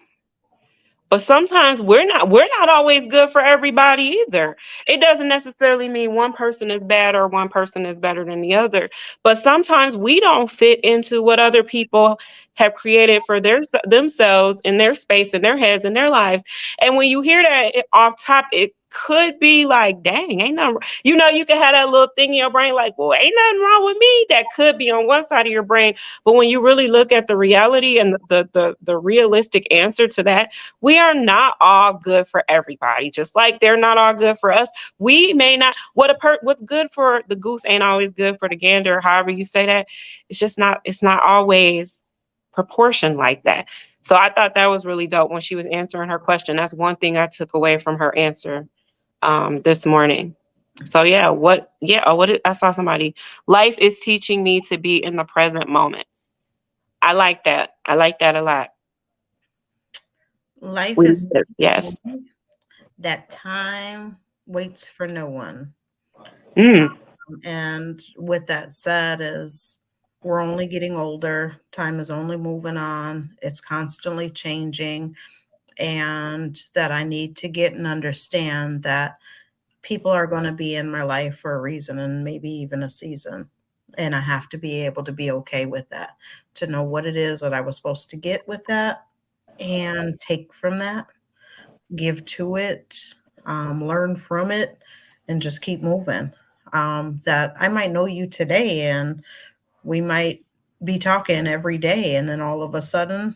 but sometimes we're not always good for everybody either. It doesn't necessarily mean one person is bad or one person is better than the other, but sometimes we don't fit into what other people have created for themselves in their space, in their heads, in their lives. And when you hear that off top, it could be like, dang, ain't nothing, you can have that little thing in your brain like, well, ain't nothing wrong with me. That could be on one side of your brain. But when you really look at the reality and the realistic answer to that, we are not all good for everybody. Just like they're not all good for us. We may not, what's good for the goose ain't always good for the gander, or however you say that. It's not always proportioned like that. So I thought that was really dope when she was answering her question. That's one thing I took away from her answer this morning. So I saw somebody. Life is teaching me to be in the present moment. I like that. I like that a lot. Life is yes. That time waits for no one. Mm. And with that said, is we're only getting older. Time is only moving on. It's constantly changing. And that I need to get and understand that people are going to be in my life for a reason and maybe even a season. And I have to be able to be okay with that, to know what it is that I was supposed to get with that and take from that, give to it, learn from it, and just keep moving. That I might know you today and we might be talking every day, and then all of a sudden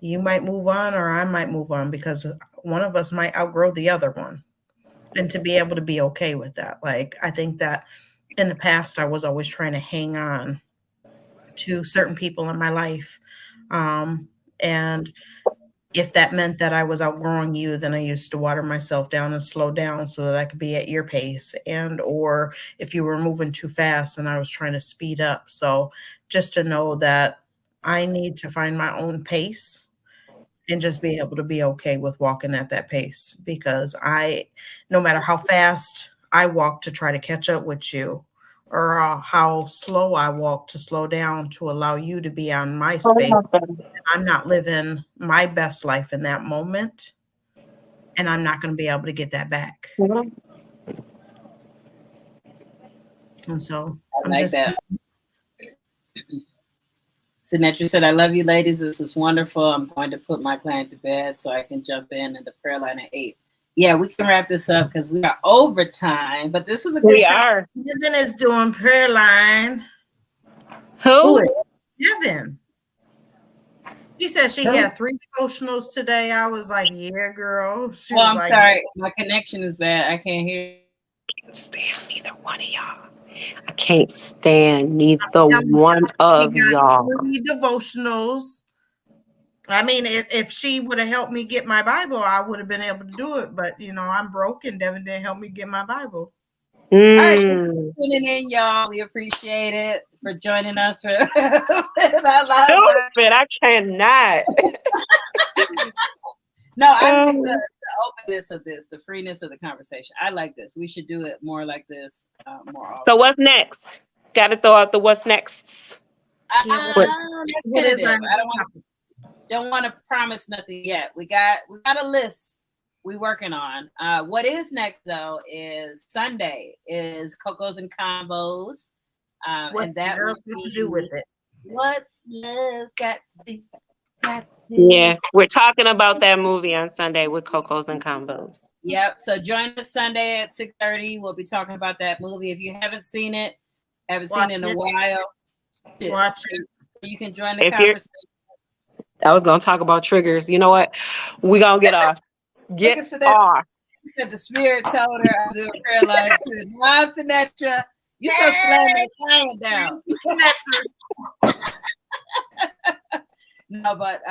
you might move on or I might move on because one of us might outgrow the other one. And to be able to be okay with that. Like, I think that in the past, I was always trying to hang on to certain people in my life. And if that meant that I was outgrowing you, then I used to water myself down and slow down so that I could be at your pace. And, or if you were moving too fast and I was trying to speed up. So just to know that I need to find my own pace and just be able to be okay with walking at that pace, because no matter how fast I walk to try to catch up with you, or how slow I walk to slow down to allow you to be on my space, I'm not living my best life in that moment, and I'm not going to be able to get that back. And so I like that. Sinatra said, I love you, ladies. This was wonderful. I'm going to put my client to bed so I can jump in the prayer line at 8. Yeah, we can wrap this up because we are over time, but this was a good We are. Kevin is doing prayer line. Who? Kevin. She said she had 3 devotionals today. I was like, yeah, girl. She was I'm like, sorry. My connection is bad. I can't hear you. I can't stand neither one of y'all. I can't stand neither one of y'all. 3 devotionals. I mean, if she would have helped me get my Bible, I would have been able to do it. But, I'm broken. Devin didn't help me get my Bible. All right, thanks for tuning in, y'all. We appreciate it for joining us. For Stupid, I cannot. No, I like the openness of this, the freeness of the conversation. I like this. We should do it more like this more often. So what's next? Got to throw out the what's next. I don't want to promise nothing yet. We got a list we working on. What is next though is Sunday is Cocos and Combos. And that will be to do with it. What's love got to do? Yeah, we're talking about that movie on Sunday with Cocos and Combos. Yep. So join us Sunday at 6:30. We'll be talking about that movie. If you haven't seen it in a while, watch it. You can join the conversation. I was gonna talk about triggers. You know what? We're gonna get off. Get off. The spirit told her I'm doing prayer line too. Mom Sinatra, you so slamming the down. No, but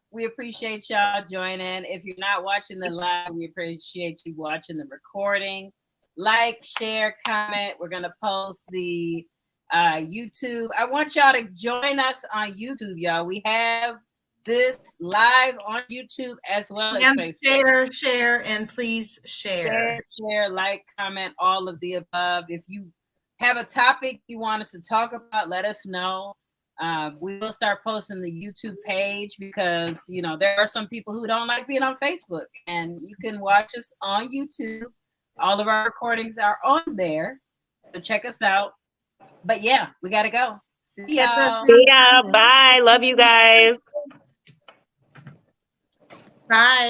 we appreciate y'all joining. If you're not watching the live, we appreciate you watching the recording. Like, share, comment. We're gonna post the YouTube. I want y'all to join us on YouTube, y'all. We have this live on YouTube as well as Facebook. Share, and please share, like, comment, all of the above. If you have a topic you want us to talk about, let us know. We will start posting the YouTube page because, there are some people who don't like being on Facebook, and you can watch us on YouTube. All of our recordings are on there. So check us out. But yeah, we got to go. See y'all. See ya. Bye. Love you guys. Bye.